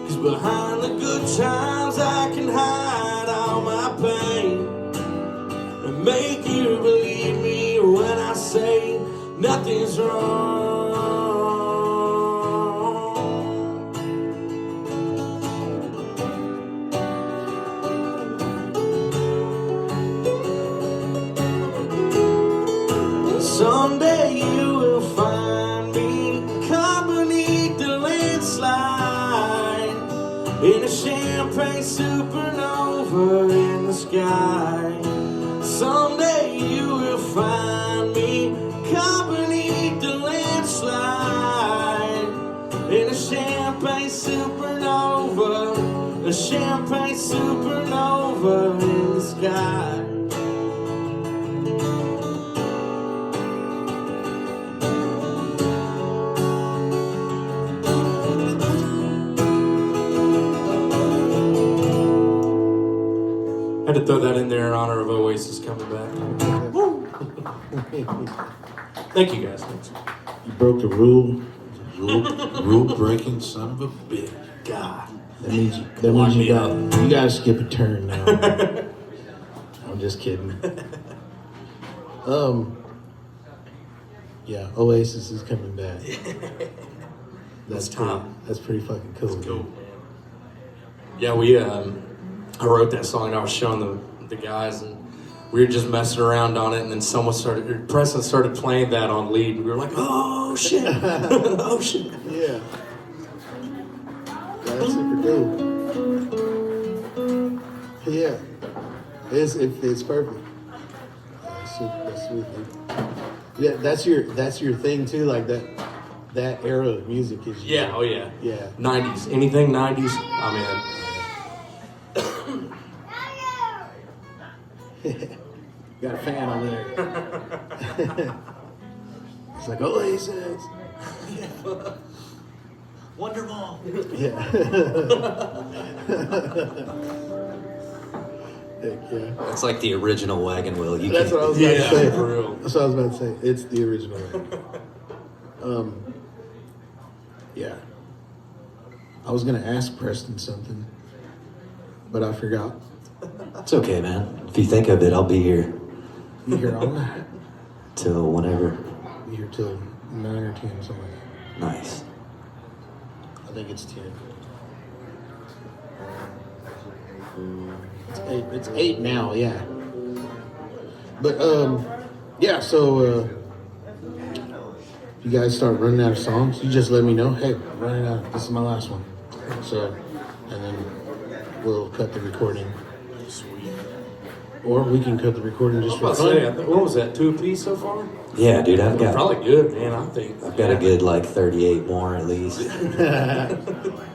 'Cause behind the good times I can hide all my pain and make you believe me when I say nothing's wrong. Someday you will find me caught beneath the landslide in a champagne supernova in the sky. Someday you will find me caught beneath the landslide in a champagne supernova, a champagne supernova in the sky. Had to throw that in there in honor of Oasis coming back. Thank you guys. Thanks. You broke the rule. Rule breaking son of a bitch. God. That means Lock me you gotta skip a turn now. I'm just kidding. Yeah, Oasis is coming back. That's pretty, top. that's pretty fucking cool. Cool. Dude. Yeah, I wrote that song and I was showing the guys and we were just messing around on it and then Preston started playing that on lead and we were like, oh shit, oh shit. Yeah. That's super cool. Yeah. It's perfect. That's sweet, dude. Yeah, that's your thing too, like that era of music is Yeah, oh yeah. Yeah. 90s. Anything 90s, I'm in. Got a fan over there. It's like Oasis. Wonderwall. Yeah. Heck yeah. It's like the original Wagon Wheel. That's what I was about to say. For real. That's what I was about to say. It's the original. Yeah. I was gonna ask Preston something, but I forgot. It's okay, man. If you think of it, I'll be here You here all night. till whenever. You here till 9 or 10, something like that. Nice. I think it's 10. It's 8 now, yeah. But yeah. So if you guys start running out of songs, you just let me know. Hey, I'm running out. This is my last one. So, and then we'll cut the recording. Sweet. Or we can cut the recording just for I was about to say, fun. what was that, 2 apiece so far? Yeah, dude, I've got Probably good, man, I think. I've got a good like 38 more at least. I'm the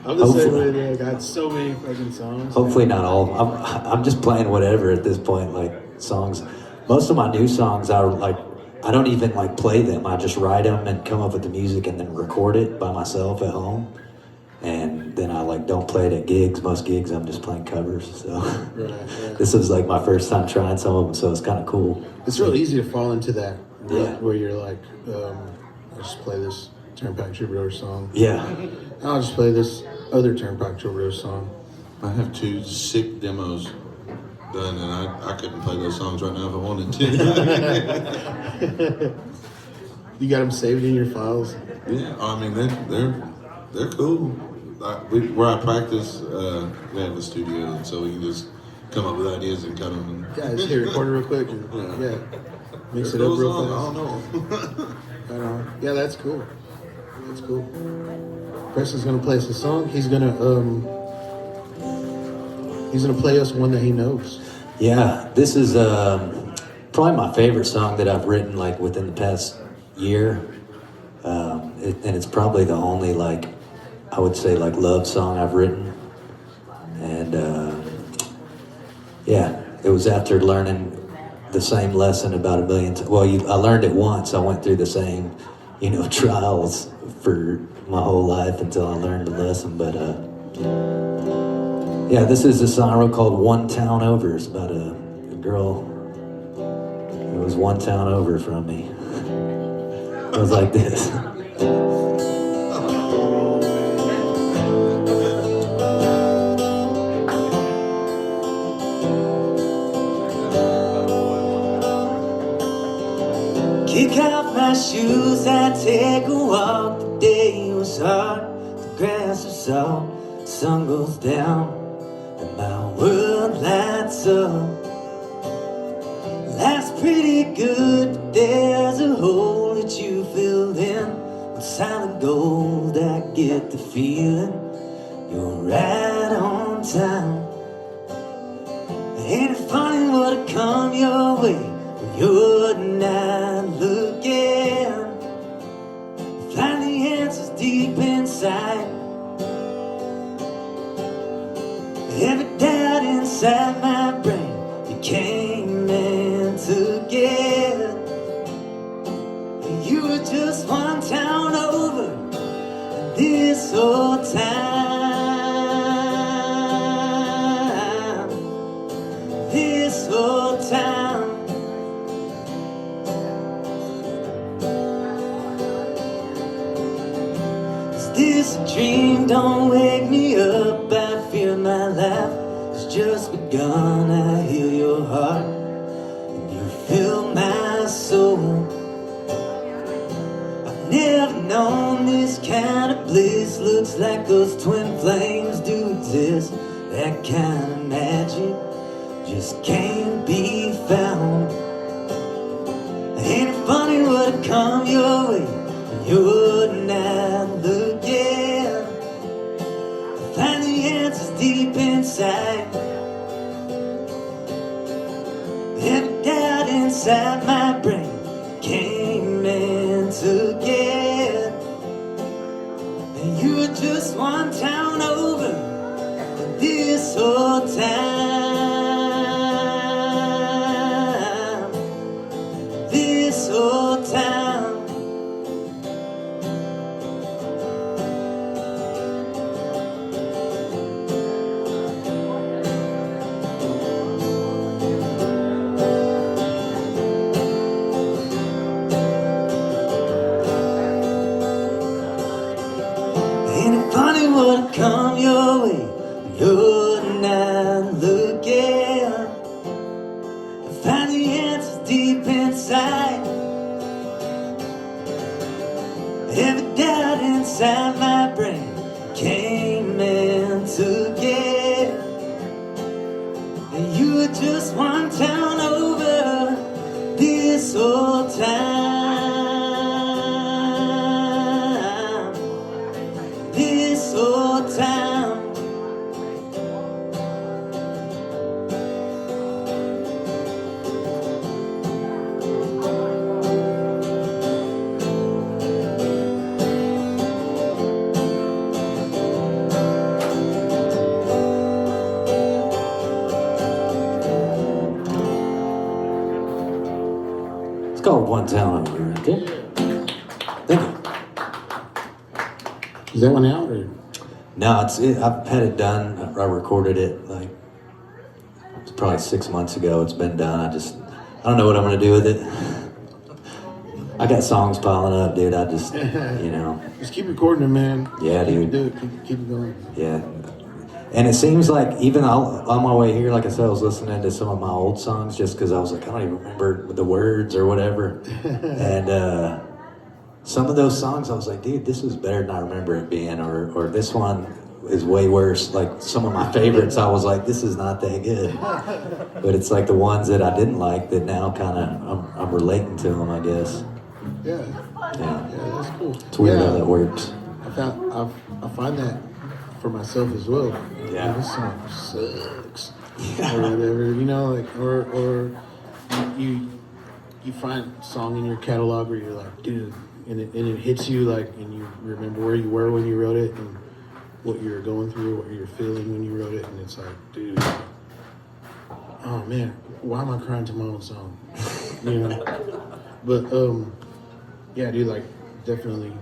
same Hopefully. way. I got so many fucking songs. Hopefully not all. I'm just playing whatever at this point. Like songs, most of my new songs are like I don't even like play them. I just write them and come up with the music and then record it by myself at home. And then I like don't play it at gigs. Most gigs I'm just playing covers. So Right. this was like my first time trying some of them. So it's kind of cool. It's real easy to fall into that. Yeah. Where you're like, I just play this Turnpike Troubadour song. Yeah. I'll just play this other Turnpike Troubadour song. I have 2 sick demos done, and I couldn't play those songs right now if I wanted to. You got them saved in your files? Yeah, I mean they're cool. Where I practice, we have a studio, and so we can just come up with ideas and cut them. And Guys, here, record it real quick. And, yeah. Mix it They're up real cool songs, fast. I don't know. Right on. Yeah, that's cool. That's cool. Preston's gonna play us a song. He's gonna play us one that he knows. Yeah, this is probably my favorite song that I've written like within the past year. And it's probably the only like, I would say like love song I've written. And yeah, it was after learning the same lesson about a million times. Well, I learned it once. I went through the same, trials for my whole life until I learned the lesson. But yeah, this is a song I wrote called One Town Over. It's about a girl who was one town over from me. It was like this. Kick off my shoes, I take a walk. The day was hard, the grass was soft, sun goes down, and my world lights up. Life's pretty good, but there's a hole that you filled in. With solid gold, I get the feeling you're right on time. Ain't it funny what'll come your way when you're not looking? Find the answers deep inside. Every doubt inside my brain you came in to get. You were just one town over this whole time. This whole time. Is this a dream? Don't wake me up. I feel my life has just begun. I heal your heart and you fill my soul. I've never known this kind of bliss. Looks like those twin flames do exist. That kind of magic just can't be found. Ain't it funny what'll come your way when you're not looking? Find the answers deep inside. Every doubt inside my brain came in to get. And you were just one town over this whole time. This whole time. Ain't it funny what'll come your way when you're not looking? Find the answers deep inside. Every doubt inside my brain came in to get. And you were just one town over this whole time. This whole time. It's called One Town Over, right there. Thank you. Is that one out or? No, I've had it done. I recorded it like it's probably 6 months ago. It's been done. I don't know what I'm gonna do with it. I got songs piling up, dude. I just, Just keep recording them, man. Yeah, Keep dude. it, do it. Keep it going. yeah. And it seems like even on my way here, like I said, I was listening to some of my old songs just because I was like, I don't even remember the words or whatever. And some of those songs, I was like, dude, this was better than I remember it being, or this one is way worse. Like some of my favorites, I was like, this is not that good. But it's like the ones that I didn't like that now kind of I'm relating to them, I guess. Yeah. Yeah, Yeah, that's cool. it's weird how that works. I find that for myself as well. Yeah. Man, this song sucks. Or whatever, like, or you find a song in your catalog where you're like, dude, and it hits you, like, and you remember where you were when you wrote it and what you were going through, what you were feeling when you wrote it, and it's like, dude, oh man, why am I crying to my own song? But yeah, dude, like, definitely,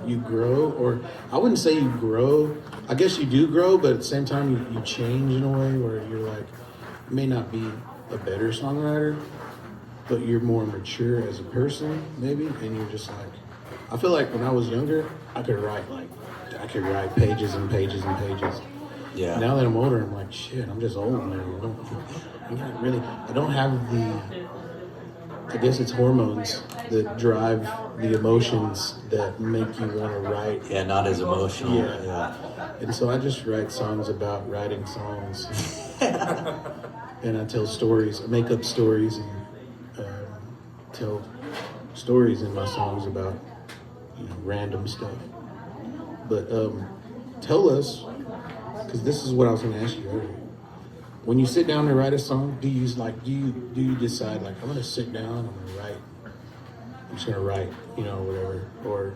you grow, or I wouldn't say you grow. I guess you do grow, but at the same time, you change in a way where you're like, you may not be a better songwriter, but you're more mature as a person, maybe, and you're just like, I feel like when I was younger, I could write pages and pages and pages. Yeah. Now that I'm older, I'm like, shit, I'm just old now. I don't have I guess it's hormones that drive the emotions that make you want to write. Yeah, not as emotional. Yeah. And so I just write songs about writing songs. And I tell stories, I make up stories and tell stories in my songs about, random stuff. But tell us, because this is what I was going to ask you earlier. When you sit down to write a song, do you decide, like, I'm going to sit down, I'm just going to write, whatever, or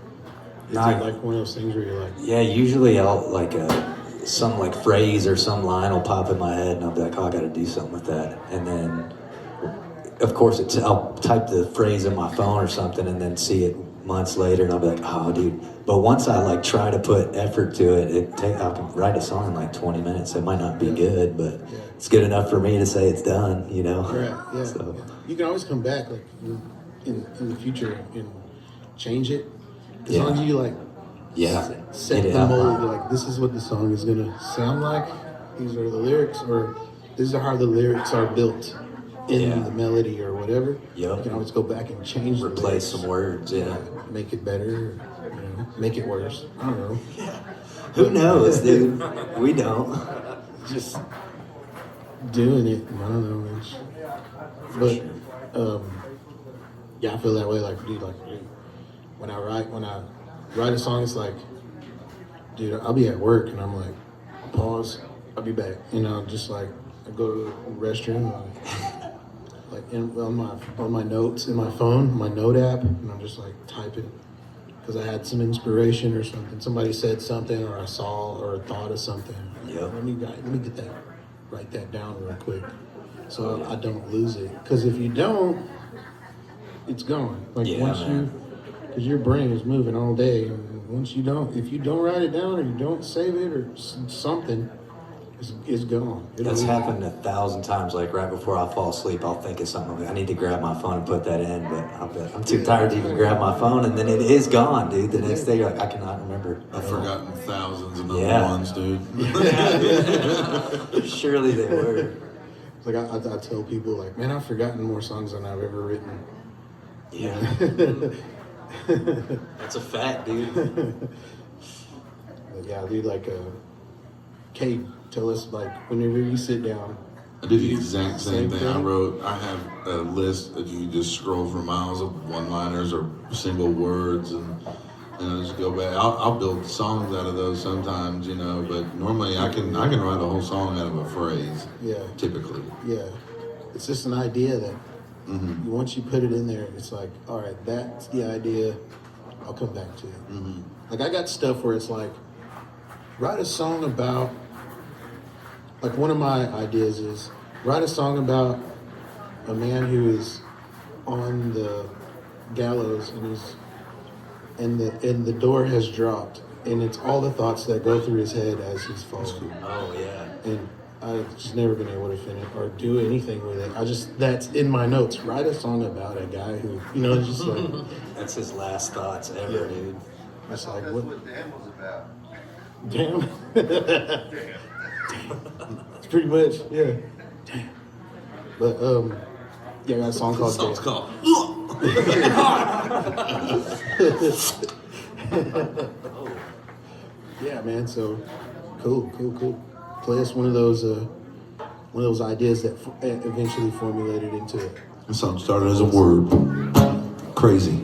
is it like one of those things where you're like, Yeah, usually I'll like some like phrase or some line will pop in my head and I'll be like, oh, I got to do something with that. And then, of course, I'll type the phrase in my phone or something and then see it months later and I'll be like, oh, dude. But once I like try to put effort to it, I can write a song in like 20 minutes. It might not be good, but it's good enough for me to say it's done, Right, yeah. So. Yeah. You can always come back, like, in the future and change it. As long as you, like, set the mold, like, this is what the song is gonna sound like, these are the lyrics, or these are how the lyrics are built in the melody or whatever. Yep. You can always go back and change Replace some words, make it better, make it worse. I don't know. Who knows, dude? We don't. Just doing it, I don't know. But yeah, I feel that way. Like, dude, when I write a song, it's like, dude, I'll be at work and I'm like, pause, I'll be back. Just like I go to the restroom, like on my notes in my phone, my note app, and I'm just like typing because I had some inspiration or something. Somebody said something, or I saw or thought of something. Yep. Let me get that, write that down real quick, so I don't lose it. Because if you don't, it's gone. Like because your brain is moving all day, and if you don't write it down or you don't save it or something, it's gone. That's happened 1,000 times. Like right before I fall asleep, I'll think of something. I need to grab my phone and put that in, but I'm too tired to even grab my phone, and then it is gone, dude. The next day, you're like, I cannot remember. I've forgotten thousands of other ones, dude. Surely they were. Like I tell people, like, man, I've forgotten more songs than I've ever written. Yeah. That's a fact, dude. But yeah, dude, like, Cade, tell us, like, whenever you sit down. I do the exact same thing. I have a list that you just scroll for miles of one-liners or single words, and I just go back. I'll build songs out of those sometimes, but normally I can write a whole song out of a phrase. Yeah. Typically. Yeah. It's just an idea that once you put it in there, it's like, all right, that's the idea. I'll come back to it. Mm-hmm. Like, I got stuff where it's like, write a song about, like, one of my ideas is write a song about a man who is on the gallows and the door has dropped, and it's all the thoughts that go through his head as he's falling. Oh yeah. And I've just never been able to finish or do anything with it. That's in my notes. Write a song about a guy who, it's just like, That's his last thoughts ever, dude. that's like, That's what? what Dan was about. Damn. It's pretty much, yeah. Damn. But, yeah, I got a song called Song's Damn. called. Yeah, man. So cool. Play us one of those ideas that eventually formulated into it. The song started as a word. Crazy.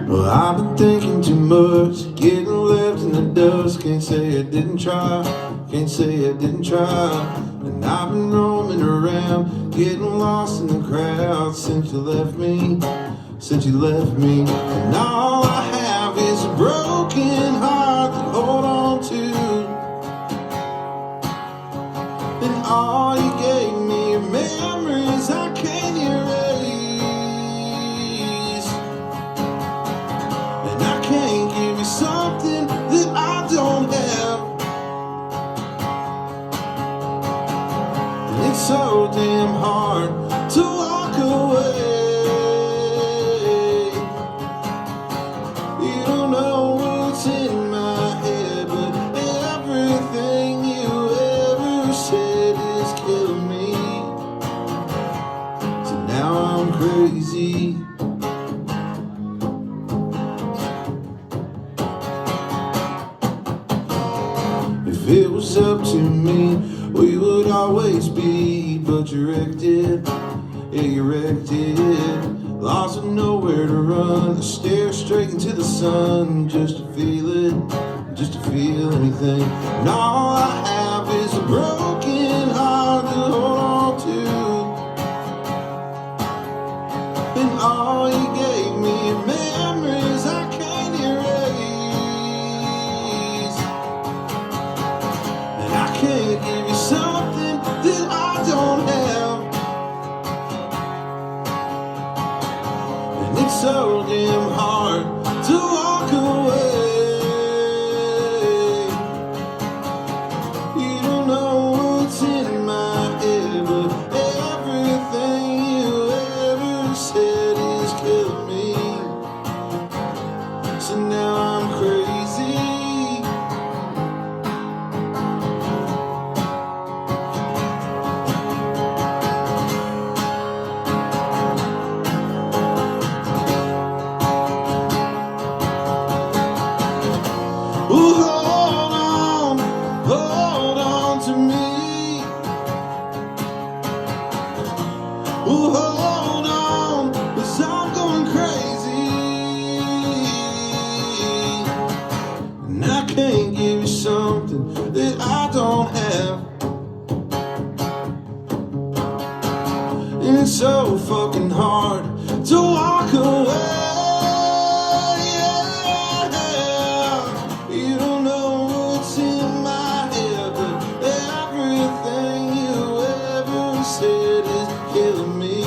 Well, I've been thinking too much, getting left in the dust. Can't say I didn't try, can't say I didn't try. And I've been roaming around, getting lost in the crowd since you left me, And all I have is a broken heart to hold on to. And all you gave me are memories I can't erase. And I can't give you something that I don't have. And it's so damn hard to walk away. You don't know what's in my head, but everything you ever said is killing me. So now I'm crazy. If it was up to me, we would always be. But you wrecked it, yeah, you wrecked it. Lost with nowhere to run, I stare straight into the sun just to feel it, just to feel anything. And all I have is a broken heart to hold on to. And all you gave me are memories I can't erase. And I can't give you something that I don't have. And it's so damn hard to walk away. You don't know what's in my head, but everything you ever said is killing me. So now I'm crazy. Ooh, hold on to me. Ooh, hold on, 'cause I'm going crazy. And I can't give you something that I don't have. And it's so fucking hard to walk away. You don't know what's in my head, but everything you ever said is killing me.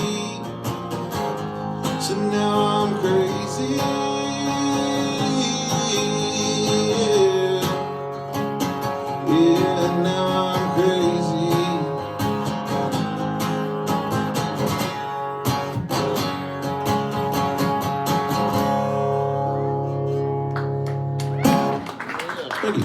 So now I'm crazy. Yeah, now I'm crazy. Thank you.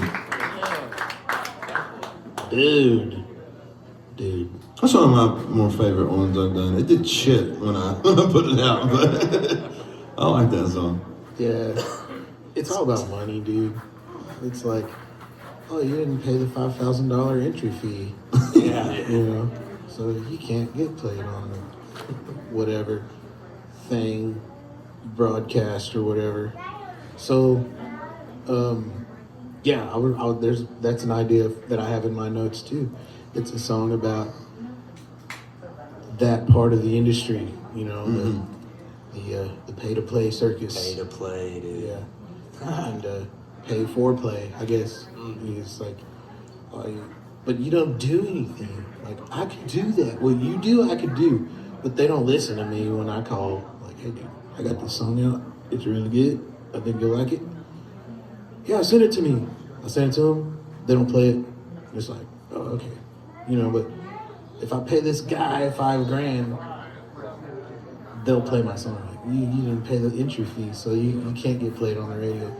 Dude. That's one of my more favorite ones I've done. It did shit when I put it out, but I like that song. Yeah. It's all about money, dude. It's like, oh, you didn't pay the $5,000 entry fee. Yeah. So you can't get played on the whatever thing, broadcast or whatever. So, yeah, that's an idea that I have in my notes too. It's a song about that part of the industry, the pay-to-play circus. Pay to play, dude. Yeah. And pay for play, I guess. It's like, but you don't do anything. Like, I could do that. What you do, I could do. But they don't listen to me when I call, like, hey, dude, I got this song out. It's really good. I think you'll like it. Yeah, send it to me. I send it to them. They don't play it. It's like, oh, okay. But if I pay this guy $5,000, they'll play my song. Like, you didn't pay the entry fee, so you can't get played on the radio.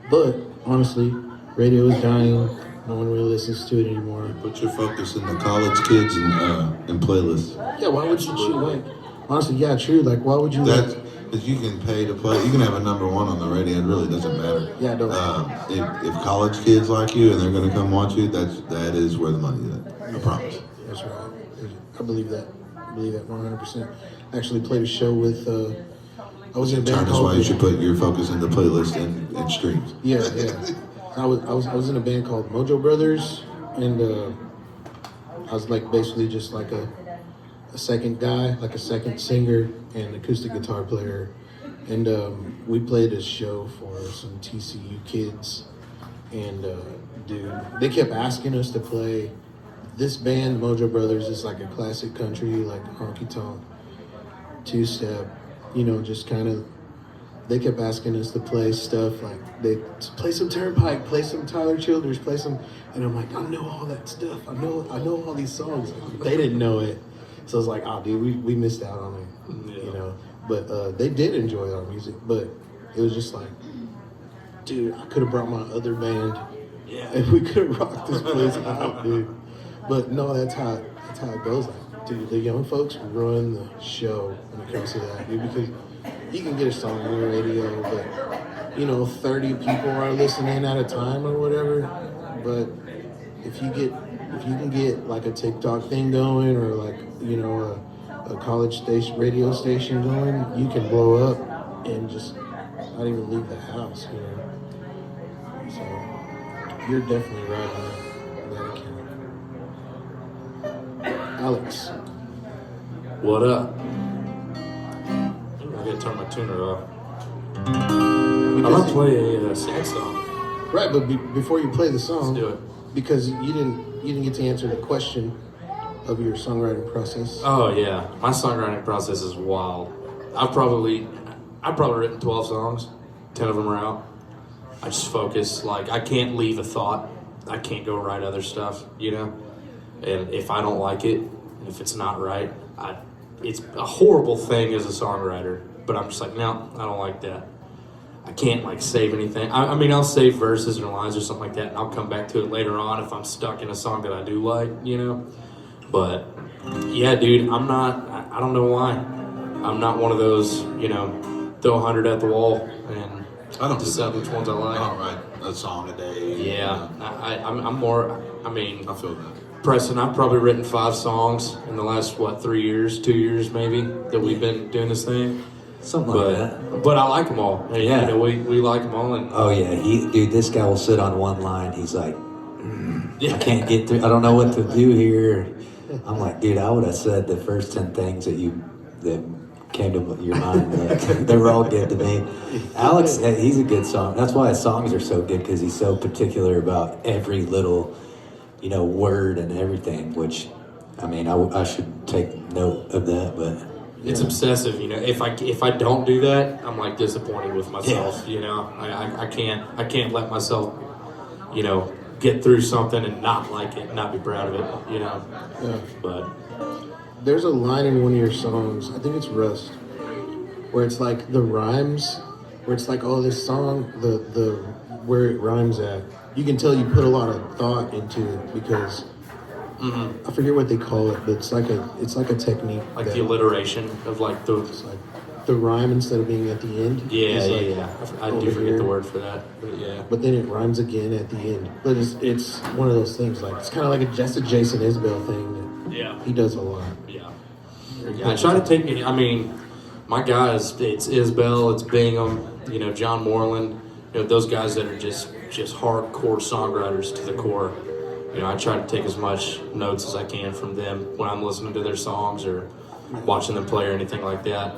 But honestly, radio is dying. No one really listens to it anymore. Put your focus in the college kids and playlists. Yeah, why would you choose? Like, honestly, yeah, true. Like, why would you? Because you can pay to play. You can have a number one on the radio. It really doesn't matter. Yeah, I don't. If college kids like you and they're going to come watch you, that is where the money is at. I promise. That's right. I believe that. I believe that 100%. I actually played a show with. I was in a band That's called. why you should put your focus in the playlist and streams. Yeah. I was in a band called Mojo Brothers, and I was like basically just like a second guy, like a second singer and acoustic guitar player, and we played a show for some TCU kids, and dude, they kept asking us to play. This band, Mojo Brothers, is like a classic country, like honky tonk, two-step, just kind of. They kept asking us to play stuff like they play some Turnpike, play some Tyler Childers, play some, and I'm like, I know all that stuff. I know all these songs. They didn't know it, so I was like, oh, dude, we missed out on it, But they did enjoy our music, but it was just like, dude, I could have brought my other band, and we could have rocked this place out, dude. But no, that's how it goes. Like, dude, the young folks run the show when it comes to that, dude, because. You can get a song on the radio, but 30 people are listening at a time or whatever. But if you can get like a TikTok thing going or like a college station radio station going, you can blow up and just not even leave the house. So you're definitely right on that account. Alex, What up? I gotta turn my tuner off. I might play a sad song. right? But before you play the song, Let's do it. Because you didn't get to answer the question of your songwriting process. Oh yeah, my songwriting process is wild. I've probably written 12 songs. 10 of them are out. I just focus. Like, I can't leave a thought. I can't go write other stuff. And if I don't like it, and if it's not right, it's a horrible thing as a songwriter. But I'm just like, no, I don't like that. I can't like save anything. I mean, I'll save verses or lines or something like that, and I'll come back to it later on if I'm stuck in a song that I do like, But yeah, dude, I don't know why. I'm not one of those, throw 100 at the wall and I don't decide which ones I like. I don't write a song a day. Yeah, I'm more. I mean, I feel that. Preston, I've probably written 5 songs in the last 3 years, 2 years maybe that we've been doing this thing. Something like that. But I like them all. And, Yeah. we like them all. And Oh yeah, dude, this guy will sit on one line. He's like, I can't get through. I don't know what to do here. I'm like, dude, I would have said the first 10 things that came to your mind. Like, they were all good to me. Alex, he's a good song. That's why his songs are so good, because he's so particular about every little, word and everything. Which, I mean, I should take note of that, but. it's obsessive, If I don't do that, I'm like disappointed with myself. I can't let myself, get through something and not like it, not be proud of it. Yeah. But There's a line in one of your songs, I think it's Rust, where it's like the rhymes, where it's like, oh, this song, the where it rhymes at. You can tell you put a lot of thought into it because I forget what they call it, but it's like a technique. like the alliteration of like the It's like the rhyme instead of being at the end. It's like I do over forget here. the word for that, but yeah. But then it rhymes again at the end. But it's one of those things, like it's kind of like just a Jason Isbell thing that Yeah. he does a lot. Yeah, I try to take it. I mean, my guys, it's Isbell, it's Bingham, John Moreland, those guys that are just hardcore songwriters to the core. I try to take as much notes as I can from them when I'm listening to their songs or watching them play or anything like that.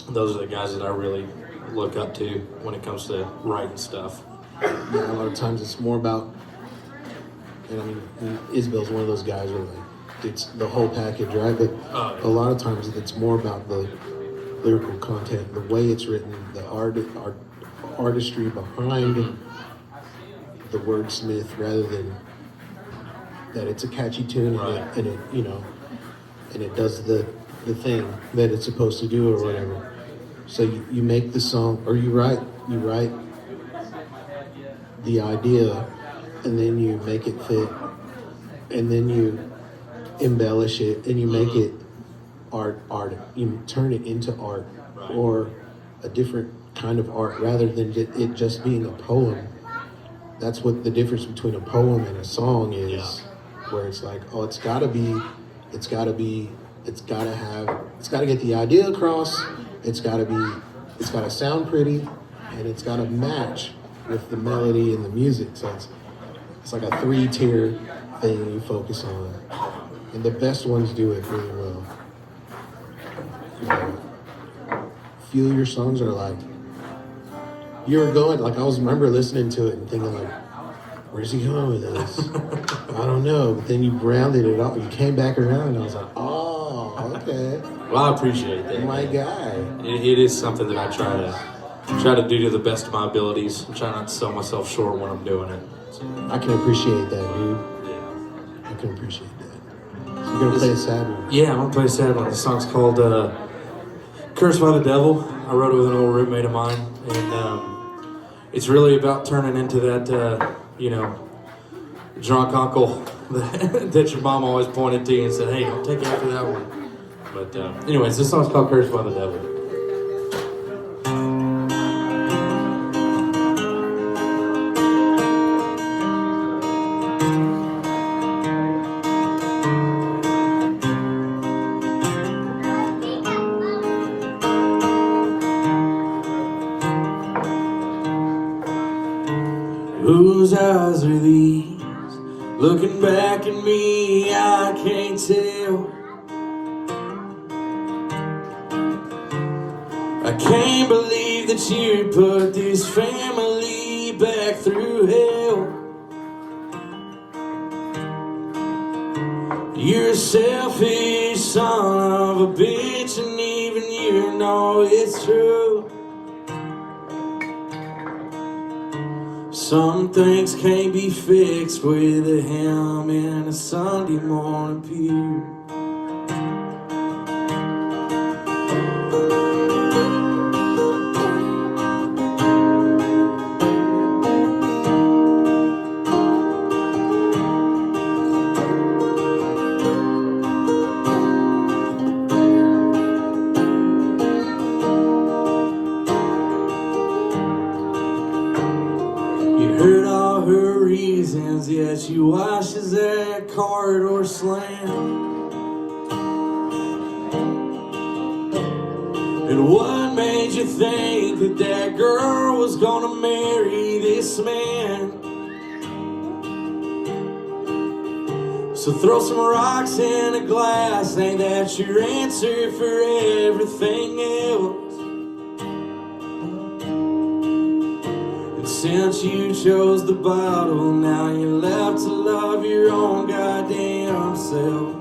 Those are the guys that I really look up to when it comes to writing stuff. Yeah, a lot of times it's more about And I mean, Isabel's one of those guys where like it's the whole package, right? But a lot of times it's more about the lyrical content, the way it's written, the artistry behind the wordsmith, rather than that it's a catchy tune and it you know, and it does the thing that it's supposed to do or whatever. So you make the song, or you write the idea, and then you make it fit, and then you embellish it, and you make it art. You turn it into art, or a different kind of art, rather than it just being a poem. That's what the difference between a poem and a song is, where it's like, oh, it's gotta get the idea across, it's gotta sound pretty, and it's gotta match with the melody and the music. So it's like a 3-tier thing you focus on. And the best ones do it really well. You know, few of your songs are like, you were going, like I remember listening to it and thinking like, where's he going with this? I don't know. But then you rounded it up, you came back around, and I was like, oh, okay. Well, I appreciate that. My guy. It is something that I try to do to the best of my abilities. I try not to sell myself short when I'm doing it. So, I can appreciate that, dude. yeah. I can appreciate that. So you're gonna play a sad one? Yeah, I'm gonna play a sad one. The song's called "Cursed by the Devil." I wrote it with an old roommate of mine, and it's really about turning into that, drunk uncle that your mom always pointed to you and said, "Hey, don't take after that one." But anyways, this song's called "Cursed by the Devil." Whose eyes are these? Looking back at me, I can't tell. I can't believe that you put this family back through hell. You're a selfish son of a bitch, and even you know it's true. Some things can't be fixed with a hymn in a Sunday morning pew. Heard all her reasons, yet she washes that corridor slam. And what made you think that that girl was gonna marry this man? So throw some rocks in a glass, ain't that your answer for everything else? Since you chose the bottle, now you're left to love your own goddamn self.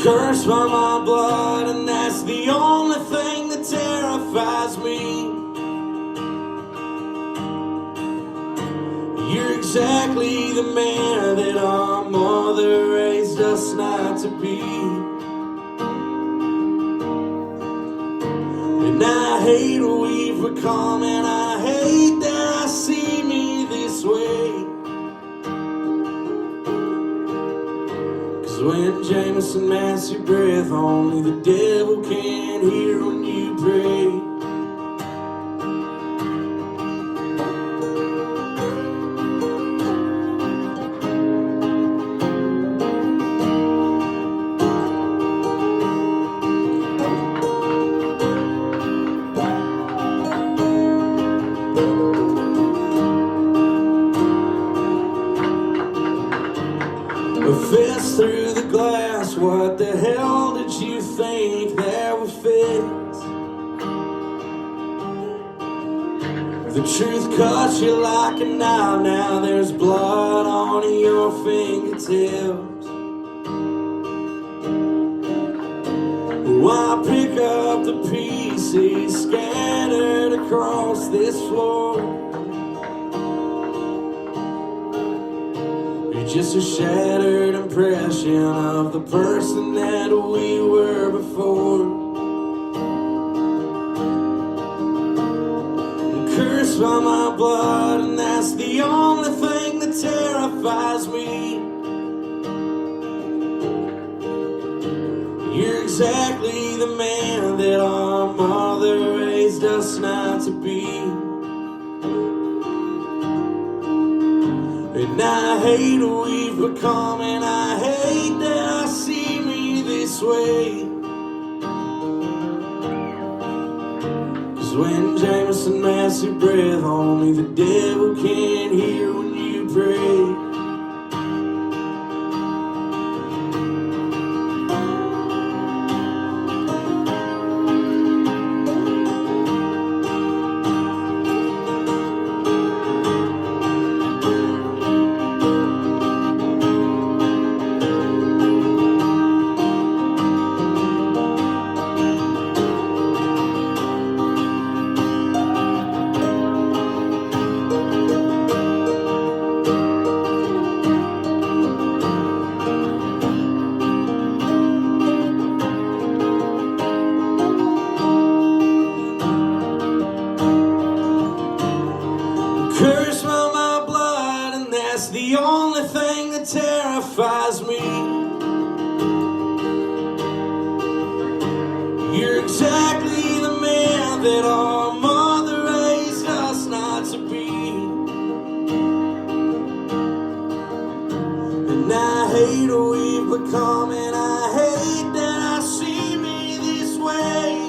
Cursed by my blood, and that's the only thing that terrifies me. You're exactly the man that our mother raised us not to be. And I hate what we've become, and I hate that I see me this way. 'Cause when Jameson masks your breath, only the devil can hear when you pray. A fist through the glass, what the hell did you think that would fit? The truth cuts you like a knife. Now there's blood on your fingertips. Why pick up the pieces scattered across this floor? You're just a shattered impression of the person that we were before. Cursed by my blood, and that's the only thing that terrifies me. You're exactly the man that our mother raised us not to be. And I hate who we've become, and I hate that I see me this way. When Jameson massive breath on me, the devil can't hear when you pray. Cursed by my blood, and that's the only thing that terrifies me. You're exactly the man that our mother raised us not to be. And I hate who we've become, and I hate that I see me this way.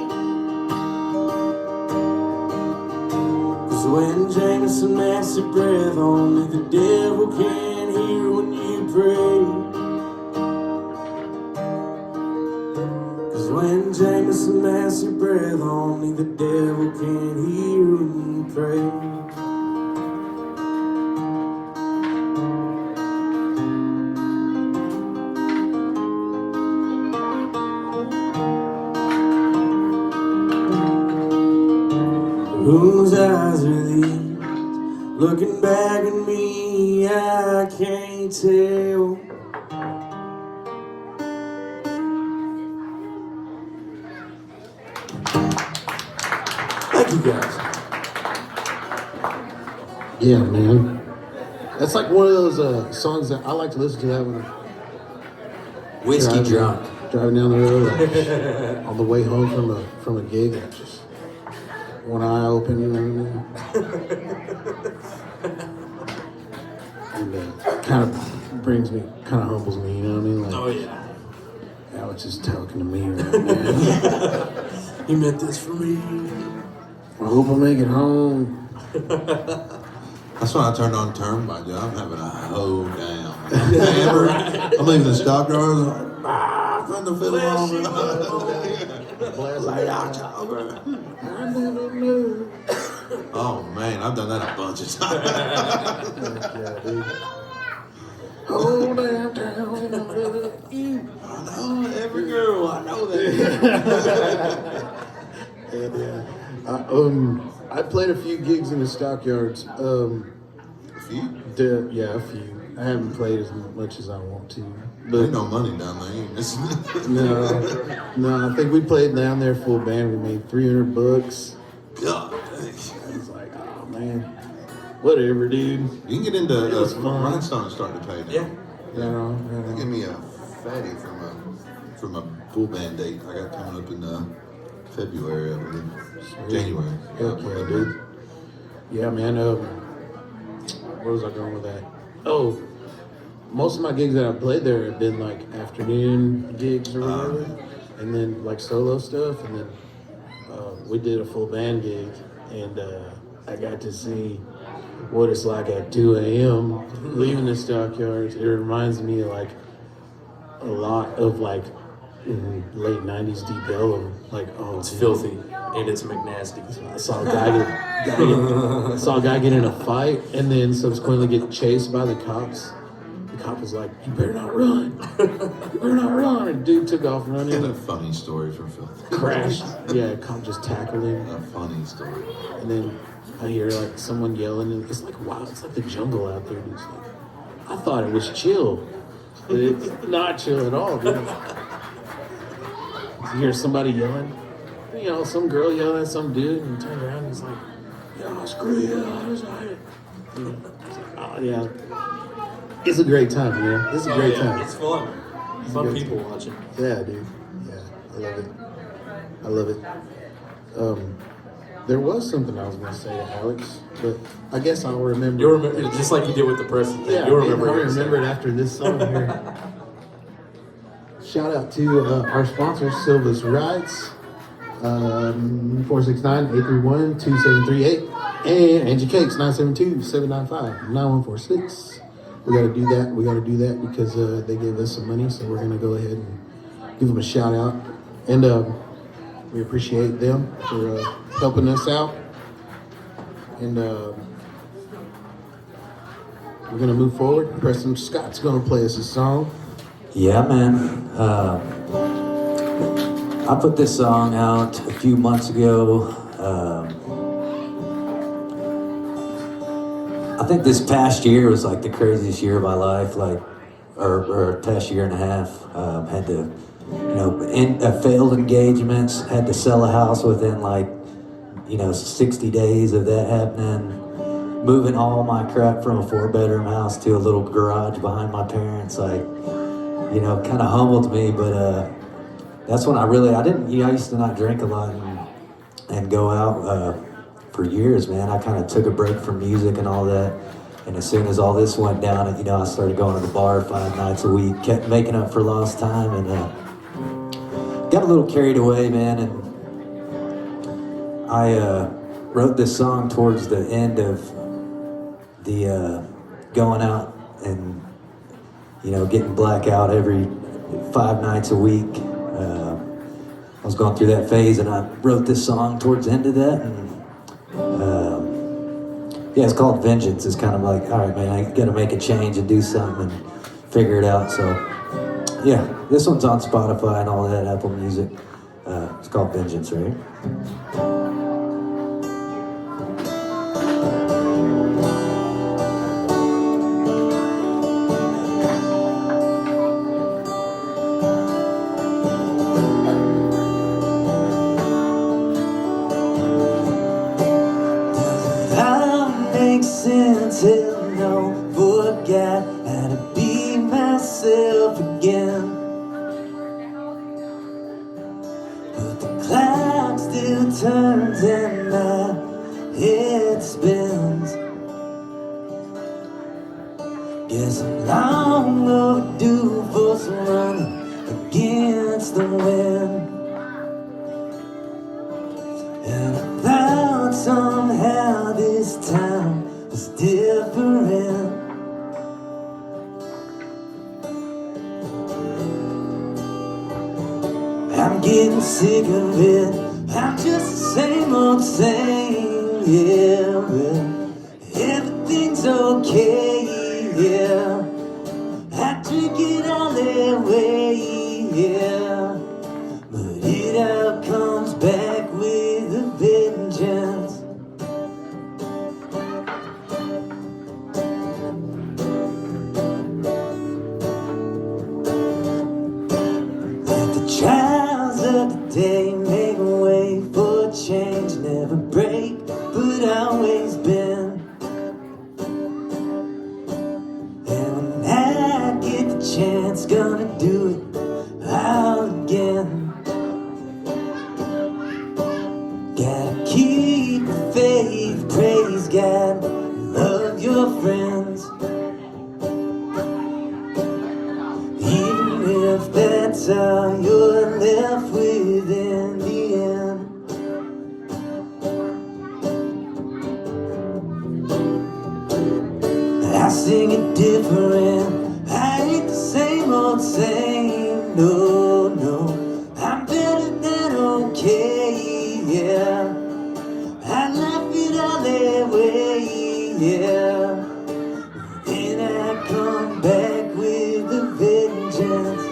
When Jameson massive breath on me, the devil can't hear when you pray. Cause when Jameson massive breath on me, the devil can't hear when you pray. Whose eyes are these? Looking back at me, I can't tell. Thank you guys. Yeah, man. That's like one of those songs that I like to listen to that when Whiskey drunk. driving down the road on the way home from a gig. And just one eye open, you know what I mean? And kind of brings me, kind of humbles me, you know what I mean? Like, Oh yeah. Alex is talking to me right now. You meant this for me. I hope I make it home. That's when I turned on Turnpike, dude. I'm having a hoe down. I'm leaving the stockyards. I'm putting the fiddle on. Late October. Oh man, I've done that a bunch of times. Yeah, dude. Hold downtown. I know every girl. I know that. And, I played a few gigs in the stockyards. A few? Yeah, a few. I haven't played as much as I want to. There ain't no money down there. No, I think we played down there full band. We made $300. God, dang. I was like, oh man, whatever, dude. You can get into It was fun. Rhinestone's starting to pay now. Yeah. They give me a fatty from a full band date I got coming up in February, I believe. January. Heck yeah, dude. Yeah, man. Where was I going with that? Oh, most of my gigs that I've played there have been like afternoon gigs or whatever, and then like solo stuff, and then we did a full band gig, and I got to see what it's like at 2 a.m. leaving the stockyards. It reminds me of like a lot of like late 90s Deep Ellum. Like, oh, It's dude. filthy. and it's McNasty. I saw a guy get in a fight and then subsequently get chased by the cops. The cop was like, "You better not run! You better not run!" And dude took off And running. a funny story from Phil. Crashed. Yeah, cop just tackled him. A funny story. And then I hear like someone yelling, and it's like, wow, it's like the jungle out there. Dude. It's like, I thought it was chill, but it's not chill at all, dude. You hear somebody yelling, you know, some girl yelling at some dude, and he turns around and he's like, "Yeah, screw you, I was at it." You know, it's like, oh yeah, it's a great time, you know. It's a great time. It's fun. Fun people watching. Yeah, dude. Yeah, I love it. I love it. There was something I was going to say to Alex, but I guess I'll remember. You'll remember, just like you did with the Preston thing. Yeah, You'll remember. I'll remember it after this song here. Shout out to our sponsor, Silva's Rides, 469-831-2738, and Angie Cakes, 972-795-9146. We got to do that. We got to do that because they gave us some money, so we're going to go ahead and give them a shout out. And we appreciate them for helping us out. And we're going to move forward. Preston Scott's going to play us a song. Yeah, man. I put this song out a few months ago. I think this past year was like the craziest year of my life, like, or past year and a half. Had to, you know, failed engagements, had to sell a house within like, 60 days of that happening. Moving all my crap from a 4-bedroom house to a little garage behind my parents, like, kind of humbled me. But that's when I used to not drink a lot and go out for years, man. I kind of took a break from music and all that. And as soon as all this went down, I started going to the bar 5 nights a week, kept making up for lost time, and got a little carried away, man. And I wrote this song towards the end of the going out and getting blackout every 5 nights a week. I was going through that phase, and I wrote this song towards the end of that. And it's called Vengeance. It's kind of like, all right, man, I got to make a change and do something and figure it out. So yeah, this one's on Spotify and all that, Apple Music. It's called Vengeance, right? Until no forgot how to be myself again. But the clock still turns and my head spins. Guess I'm long overdue for some running against the wind. And I thought somehow this time was different. I'm getting sick of it. I'm just the same old same, yeah. Well, everything's okay, yeah. I drink it all away, yeah. But it all comes back with a vengeance. Trials of the day make way for change, never break, but always bend. And when I get the chance, gonna do it all again. Gotta keep the faith, praise God, love your friends. Even if that's all you're left with in the end. I sing it different. I ain't the same old same. No, no, I'm better than okay, yeah. yeah. And I come back with a vengeance.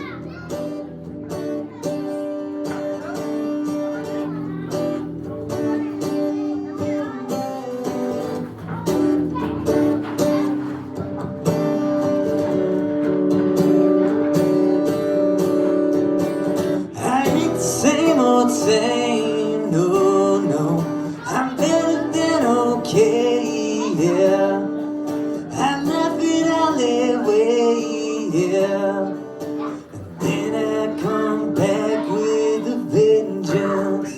I ain't the same old same, no, no. I'm better than okay, yeah. I laugh it out that way, yeah. And then I come back with a vengeance.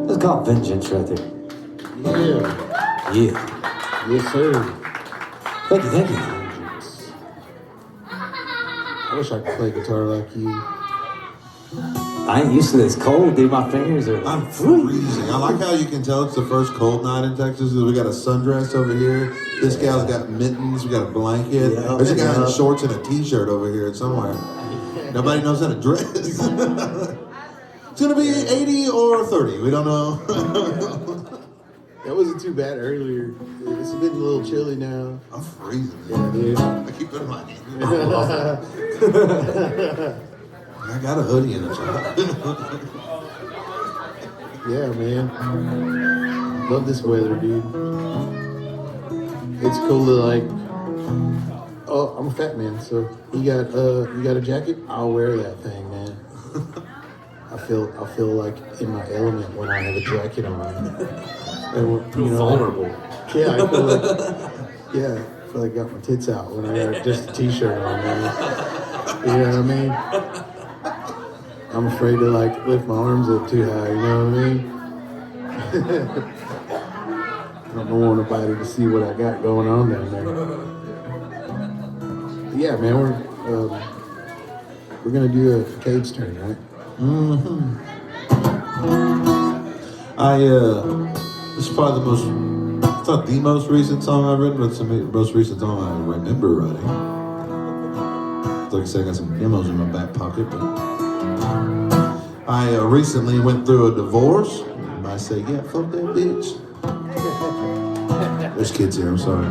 It's called vengeance right there. Yeah. Yeah. Yes, sir. Thank you, thank you. I wish I could play guitar like you. I ain't used to this cold, dude. My fingers are. I'm freezing. I like how you can tell it's the first cold night in Texas. We got a sundress over here. This gal's got mittens. We got a blanket. Yeah. There's a guy in shorts and a t-shirt over here somewhere. Nobody knows how to dress. It's gonna be 80 or 30. We don't know. That wasn't too bad earlier. It's getting a little chilly now. I'm freezing. Yeah, dude. I keep putting my hand in I got a hoodie in the shop. Yeah, man. Love this weather, dude. It's cool to like. Oh, I'm a fat man, so you got a jacket? I'll wear that thing, man. I feel like in my element when I have a jacket on. And, Feel vulnerable. Yeah, I feel like I got my tits out when I got just a t-shirt on, man. You know what I mean? I'm afraid to like lift my arms up too high, you know what I mean? I don't want nobody to see what I got going on down there. Yeah, man, we're gonna do a Cade's turn, right? Mm-hmm. This is probably it's not the most recent song I've written, but it's the most recent song I remember writing. Like I said, I got some demos in my back pocket, but I recently went through a divorce. You might say, yeah, fuck that bitch. There's kids here, I'm sorry.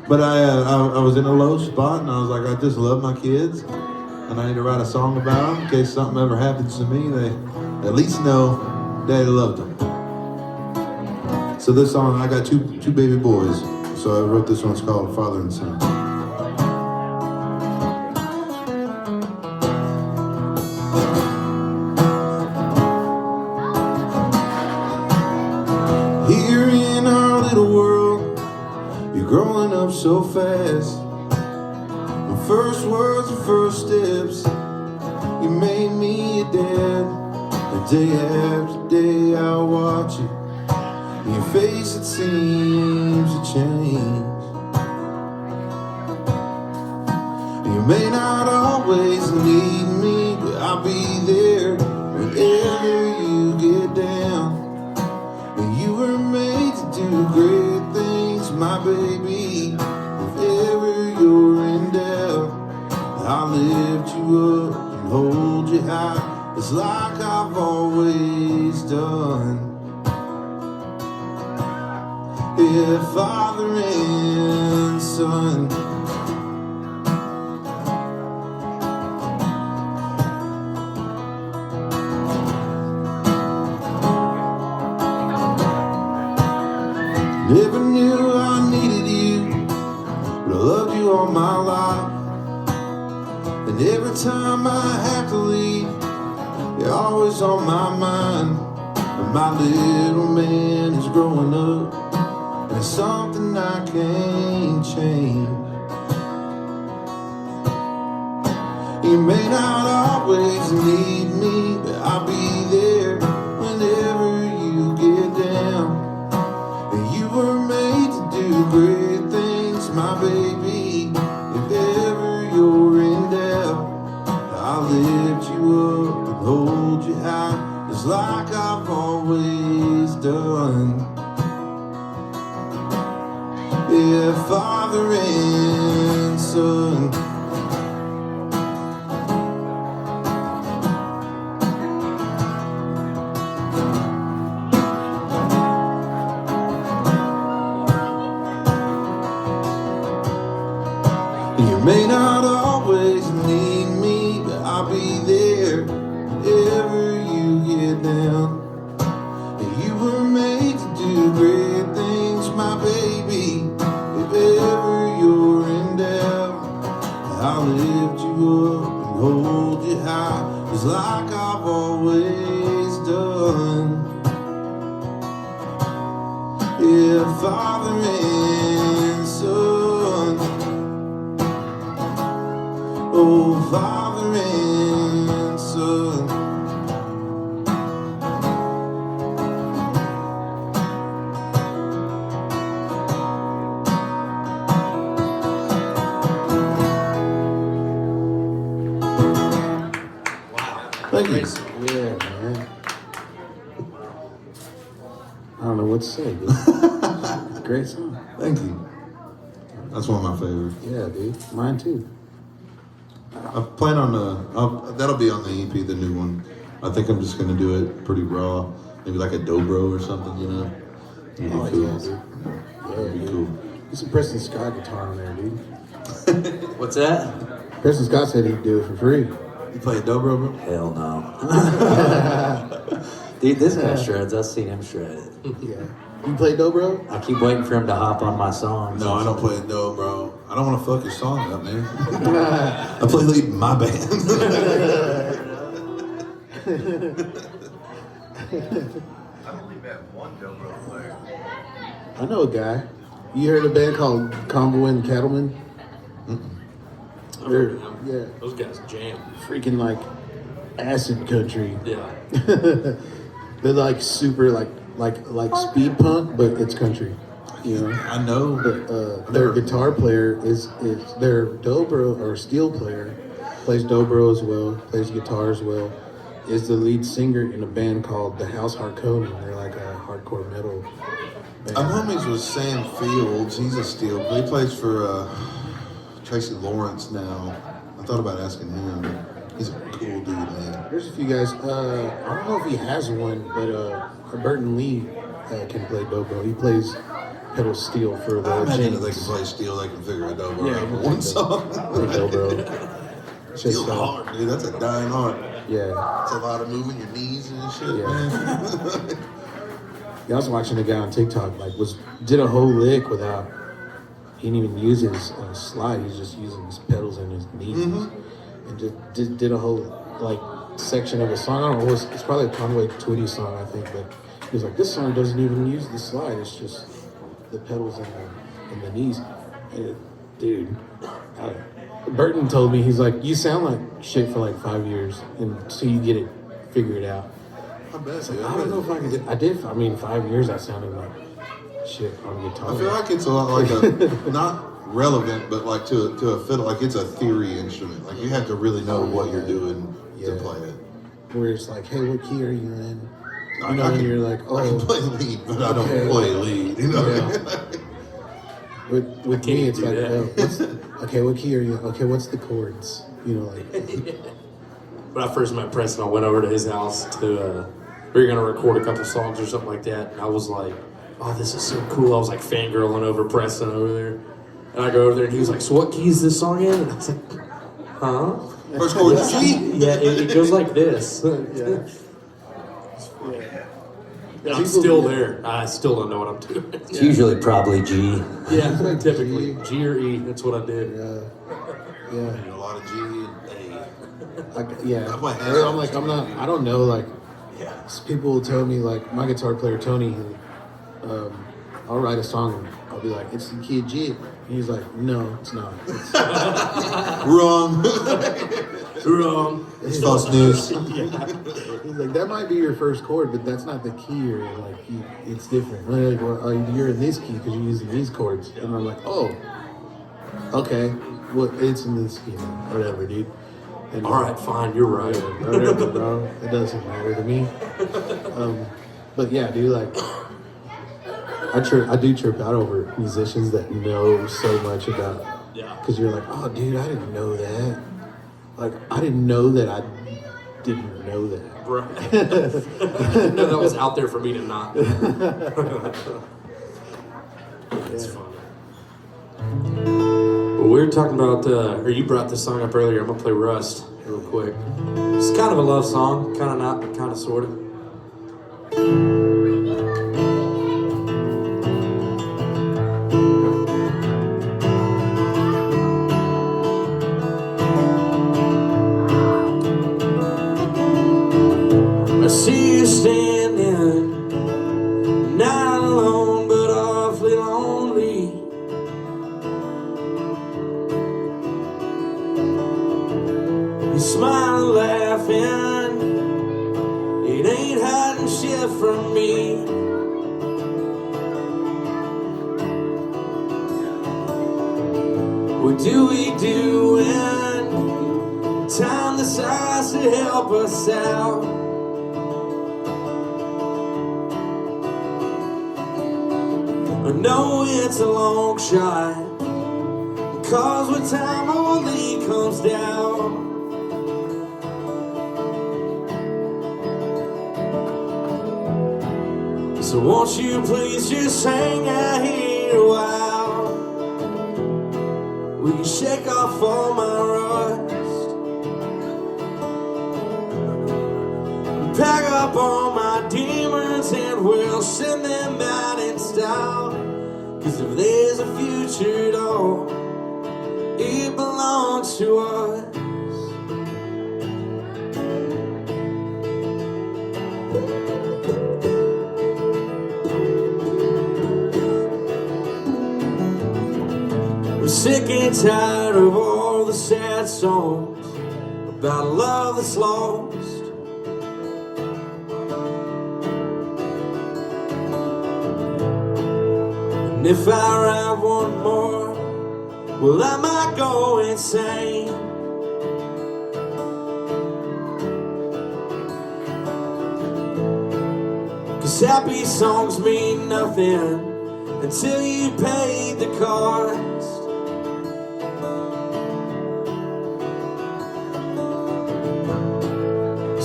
But I was in a low spot, and I was like, I just love my kids, and I need to write a song about them in case something ever happens to me. They at least know Daddy loved them. So this song, I got two baby boys, so I wrote this one. It's called Father and Son. Here in our little world, you're growing up so fast. The first words and first steps, you made me a dad. And day after day I watch you. In your face it seems to change. You may not always need me, but I'll be there whenever you get down. And you were made to do great things, my baby. If ever you're in doubt, I'll lift you up and hold you high. It's like I've always done. Yeah, Father and Son. Never knew I needed you, but I loved you all my life. And every time I have to leave, you're always on my mind. And my little man is growing up, and it's something I can't change. You may not always need me, but I'll be there whenever you get down. And you were made to do great things, my baby. If ever you're in doubt, I'll lift you up and hold you high, just like I've always done. Yeah, father and son. You may not always need me, but I'll be there wherever you get down. You were made to do great things, my baby. If ever you're in doubt, I'll lift you up and hold you high, just like I've always done. Yeah, father and son. Oh, father and son. Thank you. Yeah, man. I don't know what to say, dude. Great song. Thank you. That's one of my favorites. Yeah, dude. Mine too. I plan on that'll be on the EP, the new one. I think I'm just gonna do it pretty raw, maybe like a dobro or something, you know. It'd be Oh, cool. yeah, dude. Yeah, It'd be dude. cool. There's some Preston Scott guitar on there, dude. What's that? Preston Scott said he'd do it for free. You play a dobro, bro? Hell no. Dude, this guy shreds. I've seen him shred it. Yeah. You play dobro? I keep waiting for him to hop on my songs. No, I don't play a dobro. I don't want to fuck your song up, man. I play lead in my band. I've only met one dobro player. I know a guy. You heard a band called Combo and Cattlemen? They're, yeah, Those guys jam. freaking like acid country. Yeah. They're like super like speed punk, but it's country. You know. I know. Their guitar player is their dobro or steel player, plays dobro as well, plays guitar as well, is the lead singer in a band called the House Harkonnen. They're like a hardcore metal band. I'm homies with Sam Fields. He's a steel. He plays for Tracy Lawrence now. I thought about asking him. He's a cool dude, man. There's a few guys. I don't know if he has one, but Burton Lee can play dobro. He plays pedal steel for the I imagine if they James. can play steel, they can figure a dobro Yeah, out for you one can song. Play dobro. It's Steel's just, hard, dude. That's a dying art. yeah. It's a lot of moving your knees and shit, Yeah. man. Yeah, I was watching a guy on TikTok did a whole lick without. He didn't even use his slide. He's just using his pedals and his knees, and just did a whole section of a song. I don't know. It's probably a Conway Twitty song, I think. But he was like, this song doesn't even use the slide. It's just the pedals and the knees. And dude, Burton told me, he's like, you sound like shit for like 5 years until you get it figured out. I bet, I don't know if I can do. I did. I mean, 5 years I sounded like shit on guitar. I feel like it's a lot like a not relevant, but like to a fiddle, like it's a theory instrument. Like you have to really know what you're doing to play it. Where it's like, hey, what key are you in? I You know, and can- you're like, I can oh, play lead, but I don't Okay. play lead. You know. Yeah. with me, can't it's do like, that. okay, what key are you? Okay, what's the chords? You know, like, When I first met Preston, I went over to his house to, we were going to record a couple songs or something like that. And I was like, oh, this is so cool. I was like fangirling over Preston over there. And I go over there and he was like, so what key is this song in? And I was like, huh? First chord G. Yeah, it goes like this. yeah. I'm still there. I still don't know what I'm doing. It's usually probably G. Yeah, typically. G or E, that's what I did. Yeah. A lot of G and Yeah. I play hands I'm on like, I don't know, like, Yeah. people will tell me, like, my guitar player, Tony, I'll write a song and I'll be like, it's the key of G. And he's like, no, it's not. It's, Wrong. Wrong. It's false news. he's like, that might be your first chord, but that's not the key you're in. Like, it's different. And they're like, well, you're in this key because you're using these chords. And I'm like, oh, okay. Well, it's in this key now. Whatever, dude. And, All right, fine, you're right. Whatever, bro. It doesn't matter to me. But yeah, dude, like, I do trip out over musicians that know so much about. Yeah. Because you're like, oh, dude, I didn't know that. Like, I didn't know that I didn't know that. Right. No, that was out there for me to not. It's fun. Well, we were talking about, or you brought this song up earlier. I'm gonna play Rust real quick. It's kind of a love song, kind of not, but kind of sort of. I see you standing, not alone, but awfully lonely. You smile laughing, it ain't hiding shit from me. What do we do when time decides to help us out? I know it's a long shot, cause when time only comes down, so won't you please just hang out here a while? We can shake off all my rust, pack up all my demons, and we'll send them out in style. Cause if there's a future at all, it belongs to us. We're sick and tired of all the sad songs about a love that's lost. And if I write one more, well, I might go insane. Cause happy songs mean nothing until you pay the cost.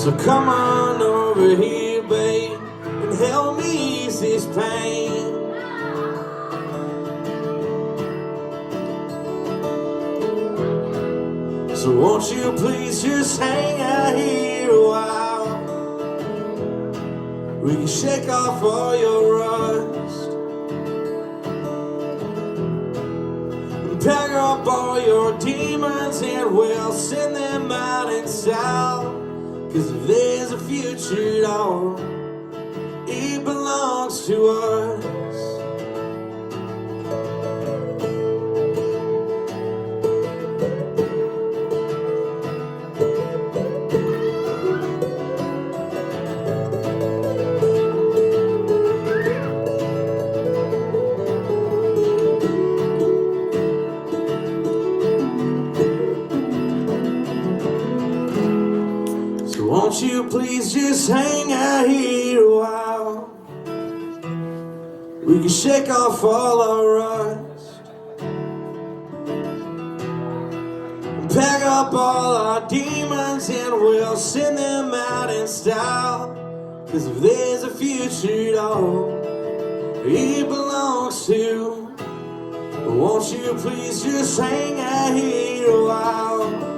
So come on over here, babe, and help me ease this pain. So won't you please just hang out here a while? We can shake off all your rust and pack up all your demons, and we'll send them out in style. Cause if there's a future at all, it belongs to us. Won't you please just hang out here a while? We can shake off all our rust and pack up all our demons, and we'll send them out in style. Cause if there's a future at all, it belongs to. Won't you please just hang out here a while?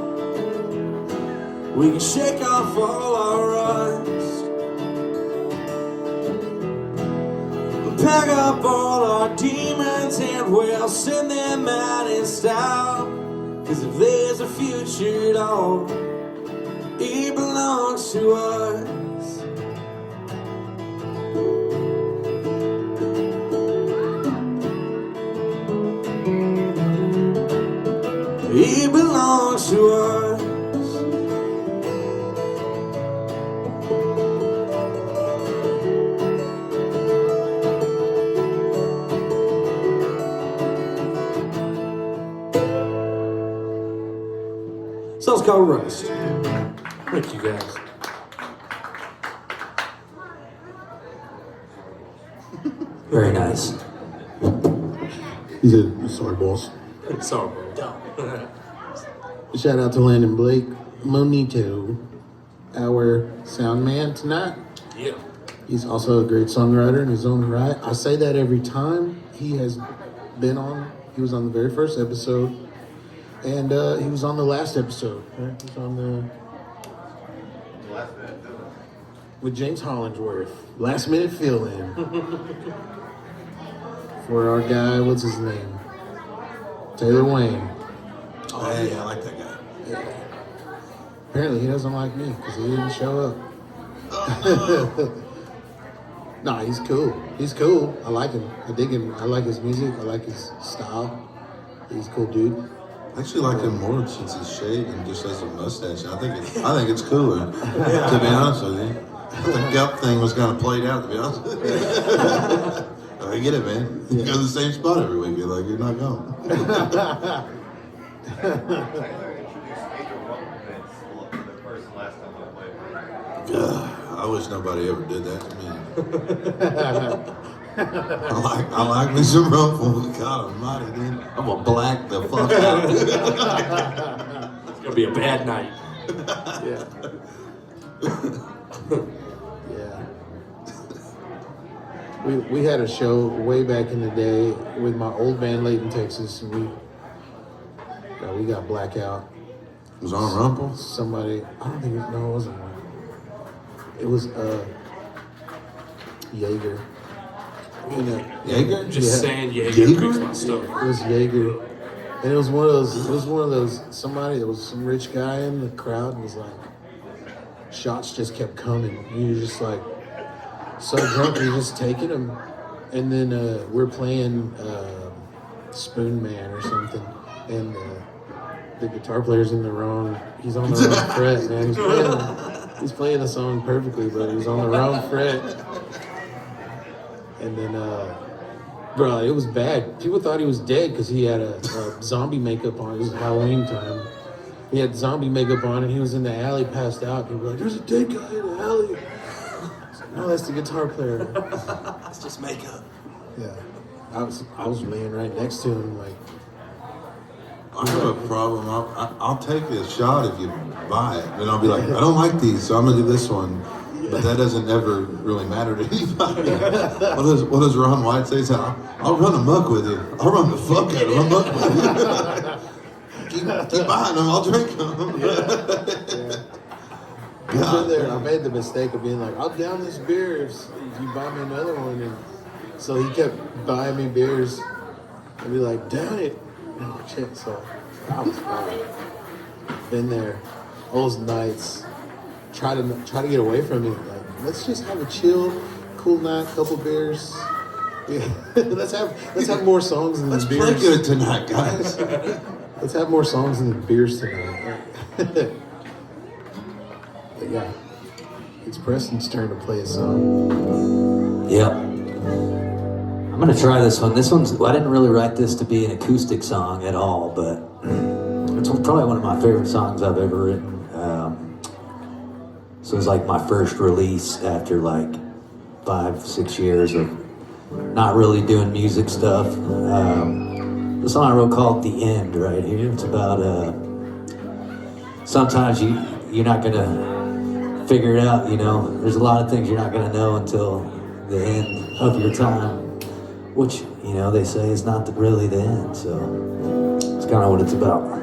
We can shake off all our rust and pack up all our demons, and we'll send them out in style. Cause if there's a future at all, it belongs to us. It belongs to us. Song's called Rust. Thank you guys. Very nice. He said, sorry, boss. Sorry, bro. Shout out to Landon Blake Monito, our sound man tonight. Yeah. He's also a great songwriter in his own right. I say that every time. He was on the very first episode, and he was on the last episode, right? He was on with James Hollingsworth. Last minute fill in. For our guy, what's his name? Taylor Wayne. Oh, hey, I like that guy. Yeah. Apparently he doesn't like me because he didn't show up. Nah, he's cool. He's cool. I like him. I dig him. I like his music. I like his style. He's a cool dude. I actually like him more since he's shaved and just has a mustache. I think it's cooler, to be honest with you. The gut thing was kind of played out, to be honest with you. I get it, man. You go to the same spot every week. You're like, you're not going. Taylor introduced me to rumble bits the person last time I played. I wish nobody ever did that to me. I like me some rumble. God almighty, dude. I'm gonna black the fuck out. It's gonna be a bad night. Yeah. Yeah. We had a show way back in the day with my old band Layton, Texas, and we got blackout. It was on Rumble? Somebody, I don't think it wasn't one. It was Jaeger. You know, Jaeger? Just saying Jaeger Jaeger? picks my stuff. It was Jaeger. And it was one of those, somebody, there was some rich guy in the crowd and was like, shots just kept coming. You were just like, so drunk, you're just taking them. And then we're playing Spoon Man or something. And the guitar player's in the wrong, he's on the wrong fret, man. He's playing the song perfectly, but he's on the wrong fret. And then, bro, it was bad. People thought he was dead because he had a zombie makeup on. It was Halloween time. He had zombie makeup on, and he was in the alley, passed out. People were like, "There's a dead guy in the alley." No, that's the guitar player. It's just makeup. Yeah, I was laying right next to him, like. I have a problem. I'll take a shot if you buy it. And I'll be like, I don't like these, so I'm going to do this one. But that doesn't ever really matter to anybody. What does Ron White say? He said, I'll run amok with you. I'll run the fuck out of amok with you. keep buying them. I'll drink them. Yeah. I've been there. I made the mistake of being like, I'll down this beer if you buy me another one. And so he kept buying me beers. I'd be like, down it. Oh, shit. So I was fine. Been there. Those nights. Try to get away from it. Like, let's just have a chill, cool night, couple beers. Yeah. let's have more songs than Let's beers. play good tonight, guys. Let's have more songs than beers tonight. But yeah, it's Preston's turn to play a song. Yep. I'm gonna try this one. I didn't really write this to be an acoustic song at all, but it's probably one of my favorite songs I've ever written. So it's like my first release after like 5-6 years of not really doing music stuff. The song I wrote called "The End" right here. It's about sometimes you're not gonna figure it out. You know, there's a lot of things you're not gonna know until the end of your time, which they say is not really the end. So it's kind of what it's about.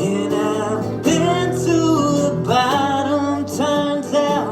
And I've been to the bottom, turns out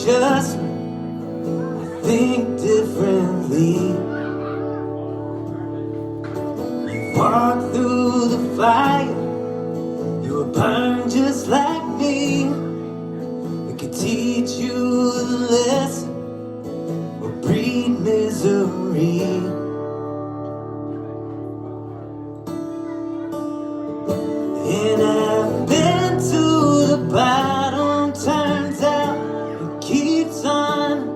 just me. I think differently. You walk through the fire, you were burned just like me. It could teach you a lesson or breed misery. And I've been to the bottom, turns out it keeps on.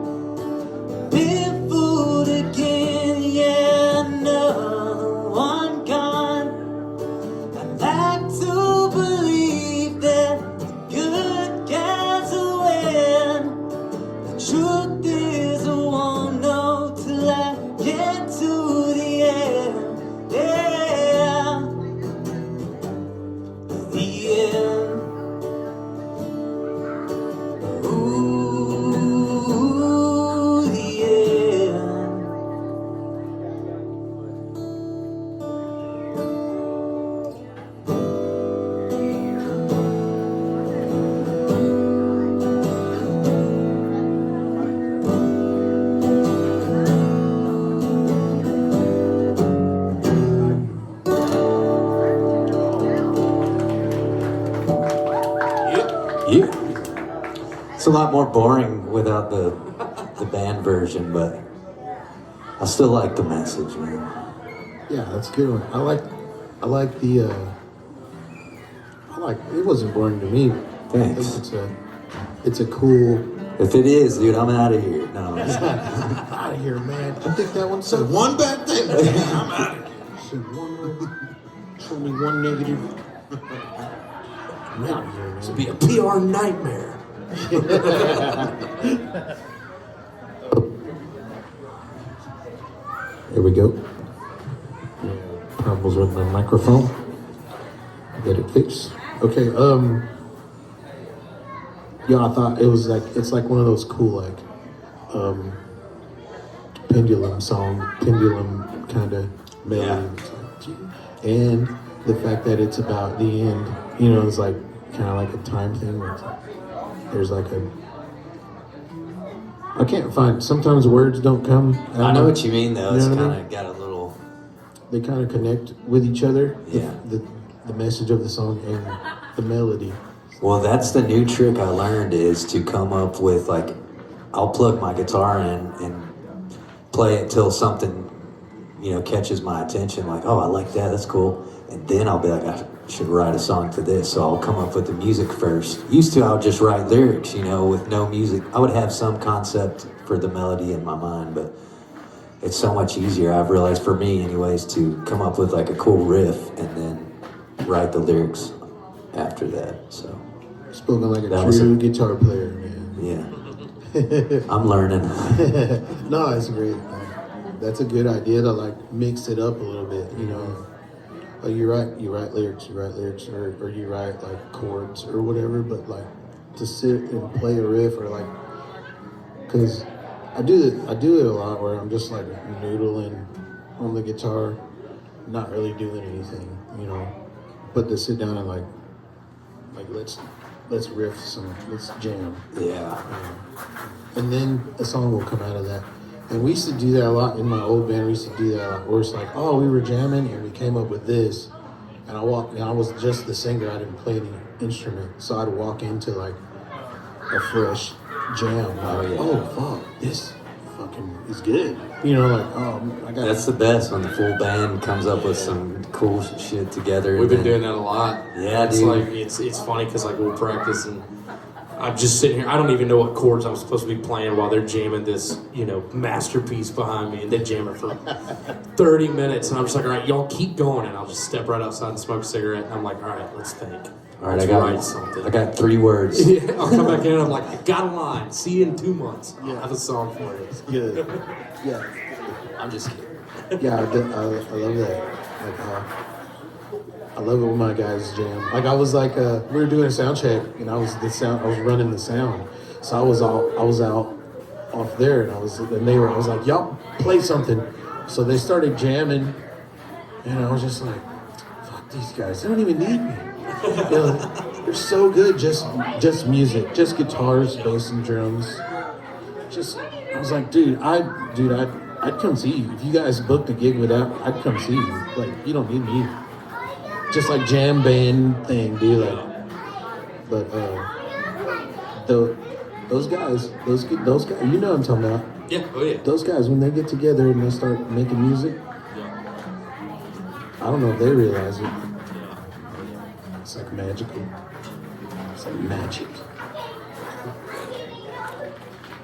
Been fooled again, yeah, another one gone. I'd like to believe that the good guys will win. The truth is I won't know till I get to the end, yeah, the end. Ooh, the end. Yeah. It's a lot more boring without the band version, but I still like the message, man. Yeah, that's a good one. I like the it wasn't boring to me. Thanks. It's a cool If it is, dude, I'm out of here. No, out of here, man. I think that one So said one bad thing. I'm out of here. show me one negative. I'm out of here, man. It'd be a PR nightmare. Here we go. Problems with my microphone. Get it fixed. Okay, yeah, I thought it was like, it's like one of those cool, like, pendulum kind of melody. And the fact that it's about the end, you know, it's like kind of like a time thing. Where it's like, there's like I can't find, sometimes words don't come. I know what you mean, though. You It's know what I kind of got a little. They kind of connect with each other. Yeah. The message of the song and the melody. Well, that's the new trick I learned is to come up with, like, I'll plug my guitar in and play it till something, you know, catches my attention. Like, oh, I like that. That's cool. And then I'll be like, I should write a song for this. So I'll come up with the music first. Used to, I would just write lyrics, you know, with no music. I would have some concept for the melody in my mind, but it's so much easier, I've realized, for me anyways, to come up with like a cool riff and then write the lyrics after that. So Spoken like a That was true a- guitar player, man. yeah, I'm learning. No, it's great. That's a good idea to like mix it up a little bit, you know. You write lyrics, or you write like chords or whatever, but like to sit and play a riff or like, cause I do it a lot where I'm just like noodling on the guitar, not really doing anything, you know. But to sit down and like let's riff let's jam. Yeah. And then a song will come out of that. And we used to do that a lot in my old band. We used to do that a lot where it's like, oh, we were jamming and we came up with this. And I was just the singer. I didn't play any instrument. So I'd walk into like a fresh jam. Like, oh, fuck, this fucking is good. You know, like, oh, I got That's the best when the full band comes up with some cool shit together. We've and been then- doing that a lot. Yeah, it's dude. like it's funny because like we'll practice and I'm just sitting here. I don't even know what chords I'm supposed to be playing while they're jamming this, you know, masterpiece behind me, and they jam it for 30 minutes, and I'm just like, all right, y'all keep going, and I'll just step right outside and smoke a cigarette, and I'm like, all right, let's think. All right, Let's write something. I got 3 words. Yeah, I'll come back in and I'm like, I got a line. See you in 2 months. I'll have a song for you. good. Yeah. I'm just kidding. Yeah, I love that. Like, I love it when my guys jam. Like I was like, we were doing a sound check, and I was running the sound. So I was out off there, and I was like, y'all play something. So they started jamming, and I was just like, fuck these guys, they don't even need me. You know, they're so good, just music, just guitars, bass and drums. I was like, I'd come see you. If you guys booked a gig without, I'd come see you. Like, you don't need me. Just like jam band thing, dude. Like, but those guys, you know what I'm talking about. Yeah, oh yeah. Those guys, when they get together and they start making music, I don't know if they realize it. It's like magical. It's like magic.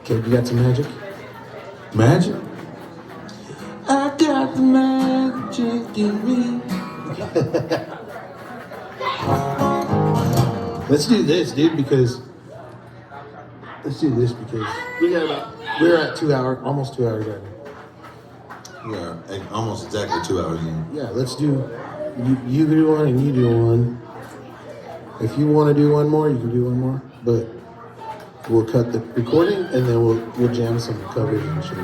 Okay, you got some magic? Magic? I got the magic in me. Let's do this, dude, because we're at 2 hours, almost 2 hours right now. We are almost exactly 2 hours in. Yeah, let's do, you do one and you do one. If you want to do one more, you can do one more, but we'll cut the recording and then we'll jam some covers and shit.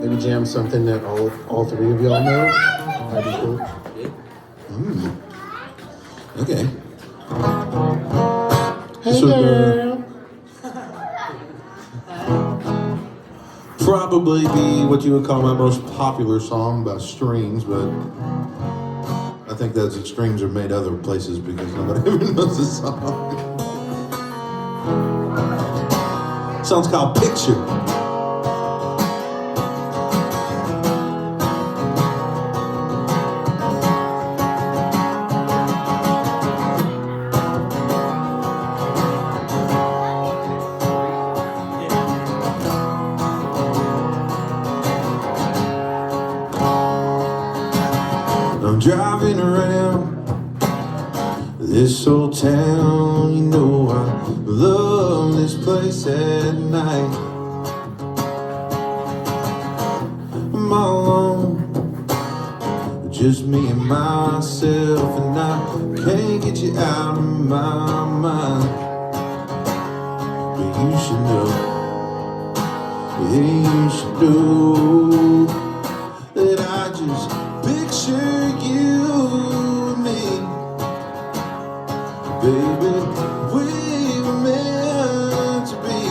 Maybe jam something that all three of y'all know. That'd be cool. Okay. Hey So, girl. Probably be what you would call my most popular song by streams, but I think those extremes are made other places because nobody ever knows the song. Song's called Picture. I'm driving around this old town, you know I love this place at night. I'm all alone, just me and myself, and I can't get you out of my mind. But you should know, yeah, you should know that I just picture you and me. Baby, we were meant to be.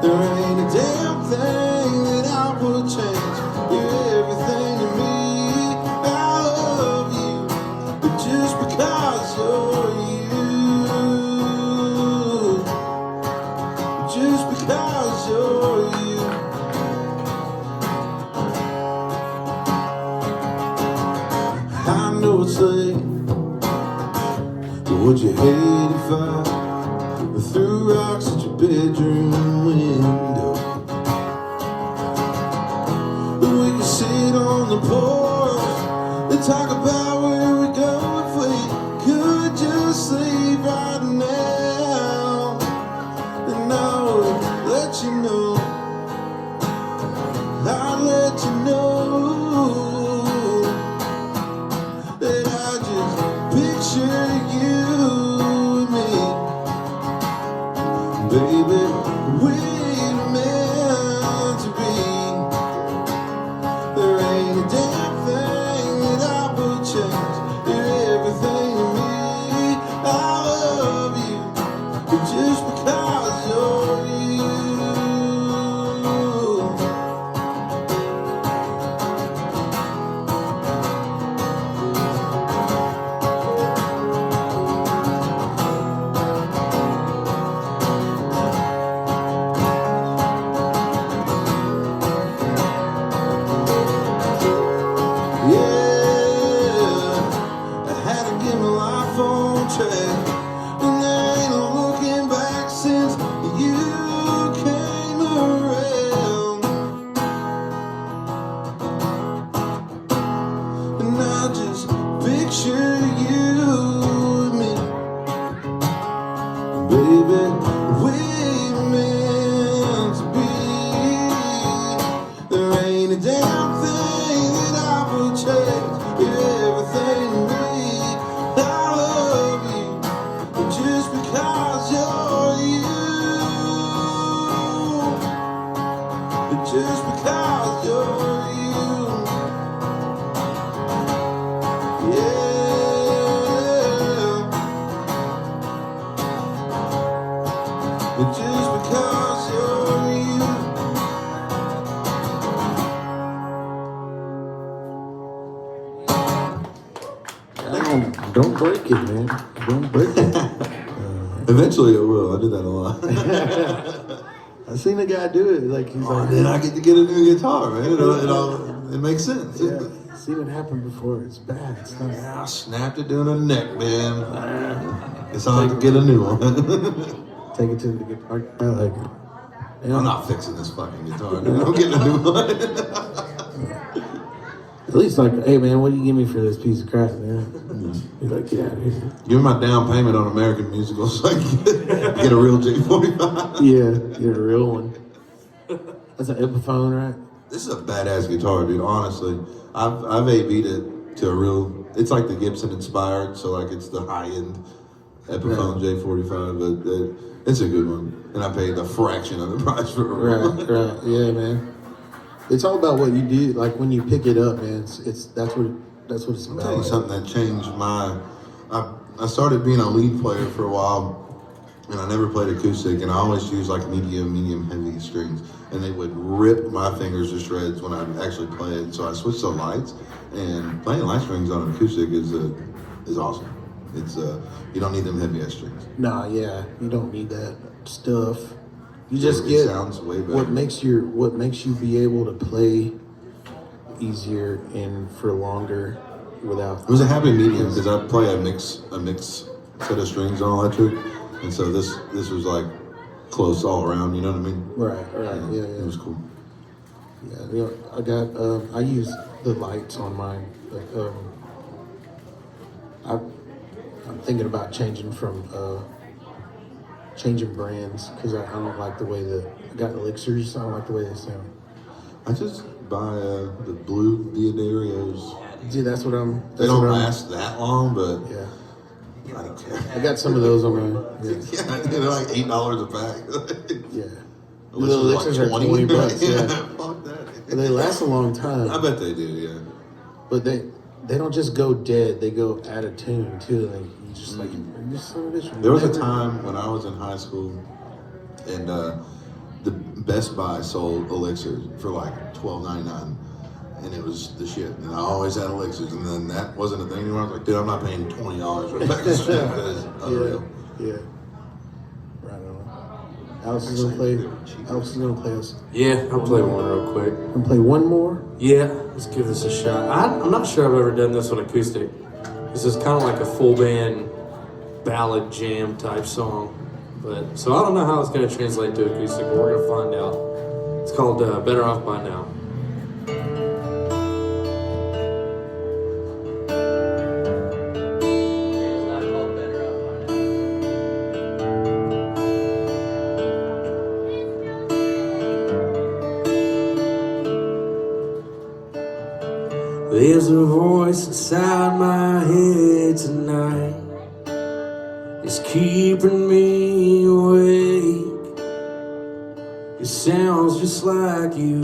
There ain't a damn thing that I would change. You're everything to me. I love you, but just because you're you, just because you're you. I know it's late, but would you hate if I threw rocks at your bedroom window? We could sit on the porch and talk about where we go if we could just leave right now. And I would let you know, I'd let you know that I just picture you and me. Baby, we're meant to be. There ain't a damn thing that I would change. You're everything to me. I love you, but just because you're you. Yeah, I had to get my life on track, and there ain't no looking back since you came around. And I just picture you and me. Baby, we're meant to be. There ain't a damn thing that I would change. You're everything to me. I love you, but just because you're you, but just because you're you, yeah, but just because. break it, man. Don't break it. Eventually it will. I do that a lot. I seen a guy do it. Like he's like, Then I get to get a new guitar, man. It makes sense. yeah, seen it happen before. It's bad. It's not. I snapped it doing a neck, man. It's time to get a new one. Take it to the guitar. I like it. Yeah. I'm not fixing this fucking guitar, dude. I'm getting a new one. At least like, hey man, what do you give me for this piece of crap, man? He's like, get out of here. Give me my down payment on American Musicals so I can get a real J45. Yeah, get a real one. That's an Epiphone, right? This is a badass guitar, dude. Honestly, I've AB'd it to a real. It's like the Gibson inspired, so like it's the high end Epiphone J45, but it's a good one. And I paid a fraction of the price for it. Right, yeah, man. It's all about what you do. Like when you pick it up, man. It's that's what it's I'll tell you about. something that changed my. I started being a lead player for a while, and I never played acoustic, and I always used like medium heavy strings, and they would rip my fingers to shreds when I actually played. So I switched to lights, and playing light strings on an acoustic is awesome. It's you don't need them heavy ass strings. Nah, yeah, you don't need that stuff. You just It get sounds way better. what makes you be able to play easier and for longer without. It was a happy medium because I play a mix set of strings on electric, and so this was like close all around. You know what I mean? Right, yeah. It was cool. Yeah, you know, I got I use the lights on mine. Like, I'm thinking about changing brands because I don't like the way I got elixirs. I don't like the way they sound. I just buy the blue Diodario's. See, that's what I'm. They don't last that long, but Yeah, I don't care. I got some of those on my. Yeah, Yeah, they're like $8 a pack. yeah. The Which is elixirs are $20. Yeah, Fuck that. but they last a long time. I bet they do. Yeah. But they don't just go dead. They go out of tune too. Like you just like you son of a bitch. There was a time when I was in high school, and the Best Buy sold elixirs for like $12.99, and it was the shit. And I always had elixirs, and then that wasn't a thing anymore. I was like, dude, I'm not paying $20 for a pack of shit. That is unreal. Yeah. Right on. Alex is gonna play. Alex is gonna play us. Yeah, I'll play one real quick. Gonna play one more. Yeah, let's give this a shot. I'm not sure I've ever done this on acoustic. This is kind of like a full band ballad jam type song. But so I don't know how it's going to translate to acoustic, but we're going to find out. It's called Better Off By Now. There's a voice inside my head tonight. It's keeping me awake. It sounds just like you.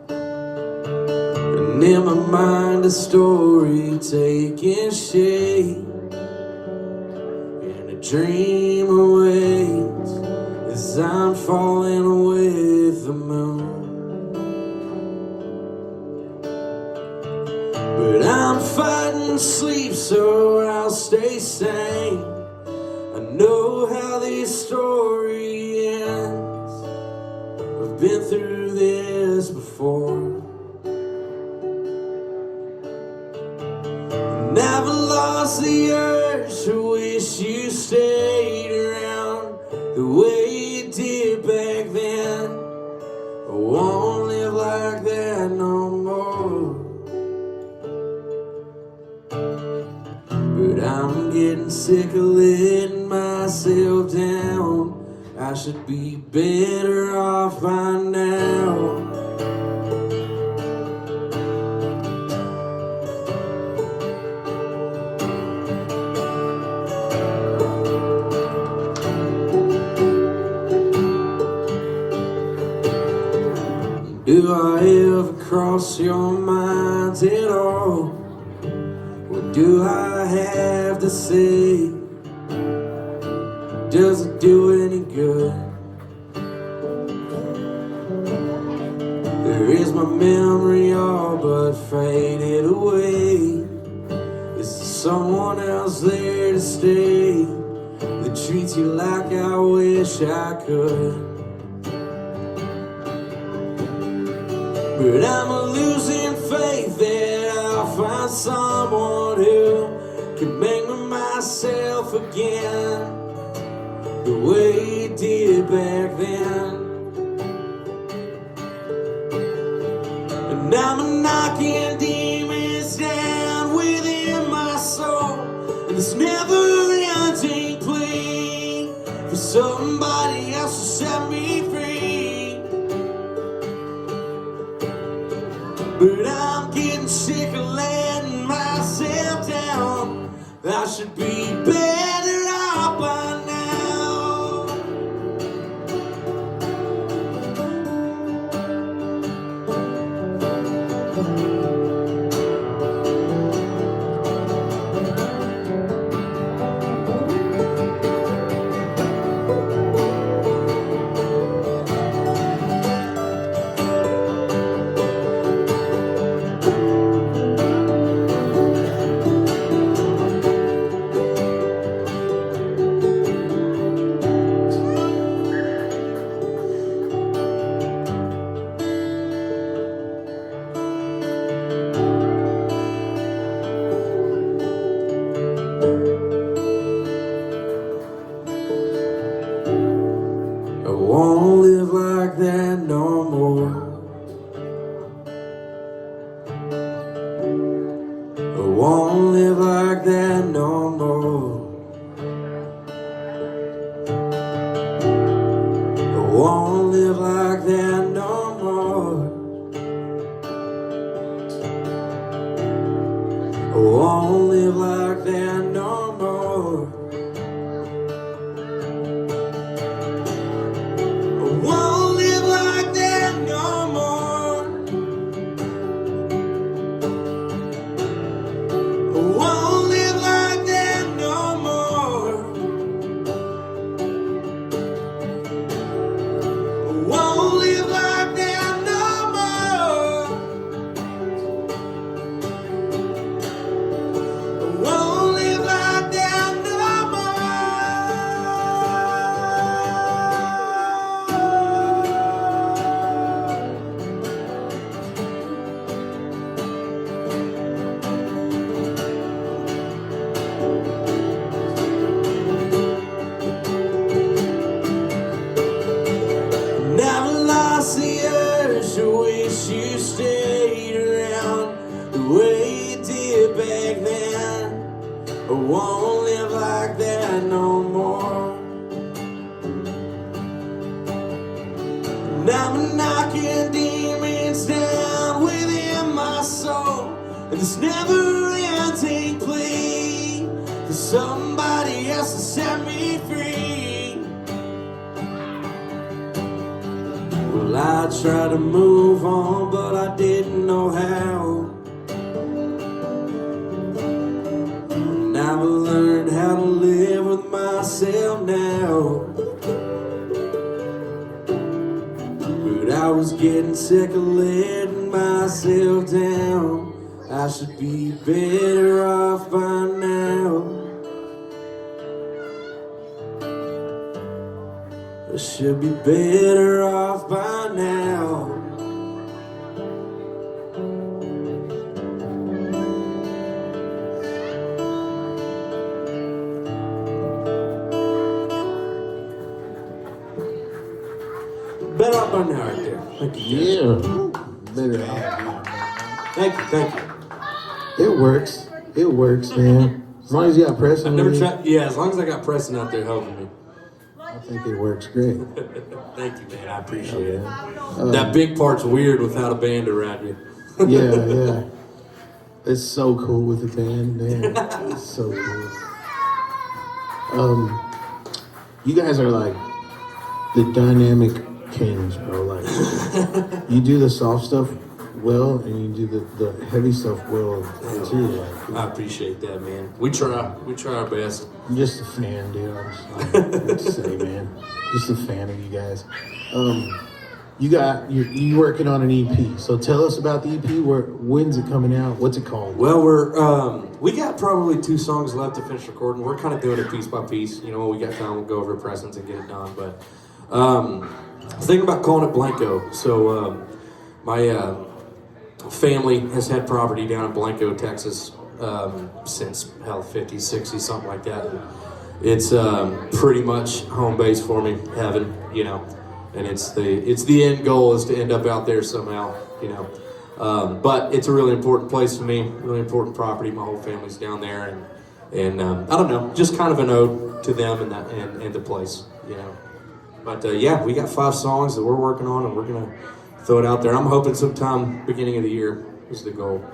And in my mind a story taking shape, and a dream awaits as I'm falling with the moon. But I'm fighting sleep so I'll stay sane. I know how this story ends. I've been through this before. Never lost the urge to wish you stayed around the way you did back then. I won't live like that no more. But I'm getting sick of letting myself down. I should be better off by now. Do I ever cross your mind at all? What do I have to say? Does it do any good? There is my memory all but faded away. someone else there to stay that treats you like I wish I could. But I'm losing faith that I'll find someone who can make me myself again, the way you did back then. And I'm knocking demons down within my soul, and this never-ending plea for somebody else to set me free. But I'm getting sick of letting myself down. I should be better off by now. I won't live like that no more. I won't live like that no more. I won't live like that no more. I won't live like that no more. Won't live like that no more. Won't live like that no more. Won't live like that no more. Won't live like that no Never lost the urge to wish you stayed around the way you did back then. I won't live like that no more. And I'm knocking demons down within my soul, and this never-ending plea for somebody else to set me free. Well, I tried to move on, but I didn't know how. And I've learned how to live with myself now. But I was getting sick of letting myself down. I should be better off by now. I should be better off by now. Better off by now, right there. Thank you. Yeah. Better off. Thank you. Thank you. It works. It works, man. As long as you got Preston. I've never with you, tried. Yeah, as long as I got Preston out there helping me. I think it works great. Thank you, man. I appreciate it. Yeah. That big part's weird without a band around you. Yeah. It's so cool with the band, man. It's so cool. You guys are like the dynamic kings, bro. Like, you do the soft stuff well, and you do the heavy stuff well too. Like, I appreciate that, man. We try our best. I'm just a fan, dude. I'm just like, what to say, man. Just a fan of you guys. you working on an EP. So tell us about the EP. When's it coming out? What's it called? Well, we got probably 2 songs left to finish recording. We're kind of doing it piece by piece. You know, when we got time, we'll go over to Preston's and get it done. But I was thinking about calling it Blanco. So my family has had property down in Blanco, Texas, since 50s, 60s, something like that. And it's pretty much home base for me, heaven, you know. And it's the end goal is to end up out there somehow, you know. But it's a really important place to me, really important property. My whole family's down there, and I don't know, just kind of an ode to them and the place, you know. But yeah, we got 5 songs that we're working on, and we're gonna throw it out there. I'm hoping sometime beginning of the year is the goal.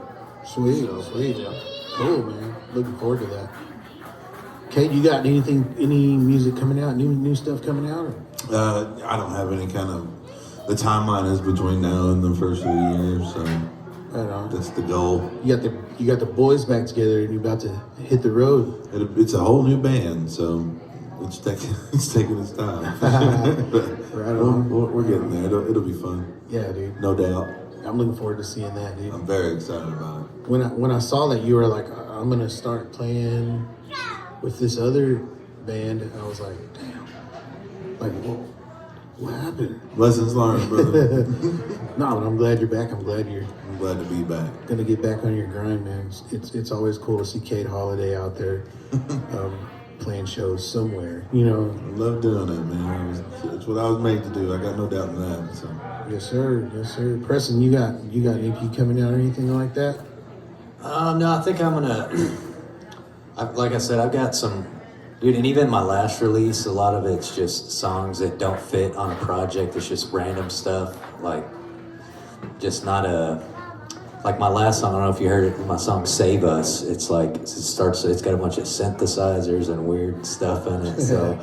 Sweet, So, sweet. yeah. Cool, man. Looking forward to that. Kate, you got any music coming out? New stuff coming out? Or? I don't have any kind of. The timeline is between now and the first of the year, so Right on. that's the goal. You got the boys back together, and you're about to hit the road. It's a whole new band, so it's taking its time. But Right on. we're getting there. It'll be fun, Yeah, dude. no doubt. I'm looking forward to seeing that, dude. I'm very excited about it. When I saw that you were like, I'm gonna start playing with this other band, I was like, damn. Like, what happened? Lessons learned, brother. No, but I'm glad you're back. I'm glad you're I'm glad to be back. gonna get back on your grind, man. It's always cool to see Cade Holliday out there playing shows somewhere. You know. I love doing it, man. It's what I was made to do. I got no doubt in that. So. Yes, sir. Yes, sir. Preston, you got an EP coming out or anything like that? No, I think I'm gonna. Like I said, I've got some, dude, and even my last release, a lot of it's just songs that don't fit on a project. It's just random stuff, like just not like my last song. I don't know if you heard it. My song "Save Us." It's like it's got a bunch of synthesizers and weird stuff in it. So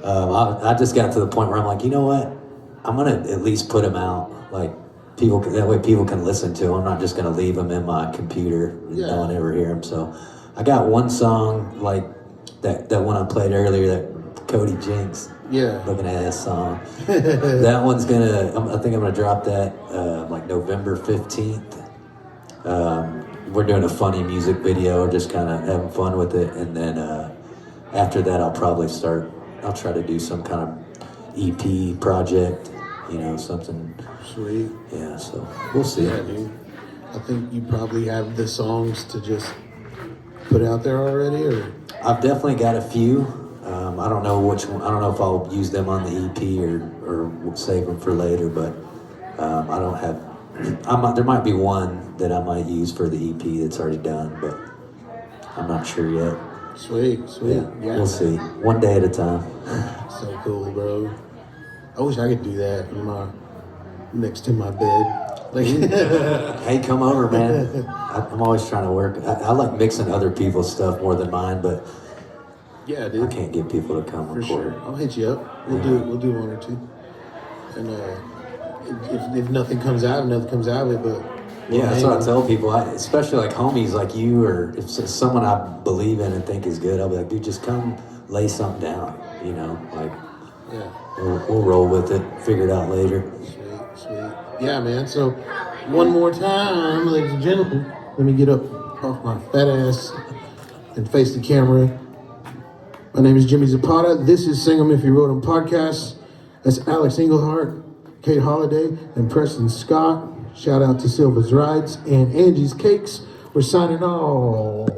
I just got to the point where I'm like, you know what? I'm gonna at least put them out, like that way people can listen to them. I'm not just gonna leave them in my computer and no one ever hear them. So I got one song like that one I played earlier, that Cody Jinks. Yeah. Looking at that song. That one's I think I'm gonna drop that like November 15th. We're doing a funny music video, or just kind of having fun with it, and then after that I'll try to do some kind of EP project, you know, something. Sweet. Yeah, so we'll see. Yeah, dude. I think you probably have the songs to just put out there already, or? I've definitely got a few. I don't know which one. I don't know if I'll use them on the EP or save them for later, but I don't have. There might be one that I might use for the EP that's already done, but I'm not sure yet. Sweet. Yeah, we'll see. One day at a time. So cool, bro. I wish I could do that next to my bed. Like, Hey, come over, man. I'm always trying to work. I like mixing other people's stuff more than mine, but yeah, I dude. can't get people to come For record. sure. I'll hit you up. We'll do one or two. And if nothing comes out of it, but Yeah, that's what I tell people. Especially like homies like you, or if it's someone I believe in and think is good, I'll be like, dude, just come lay something down. You know, like yeah. we'll roll with it, figure it out later. Sweet. Yeah, man. So one more time, ladies and gentlemen, let me get up off my fat ass and face the camera. My name is Jimmy Zapata. This is Sing 'Em If You Wrote 'Em podcast. That's Alex Engelhardt, Cade Holliday, and Preston Scott. Shout out to Silva's Rides and Angie's Cakes. We're signing off.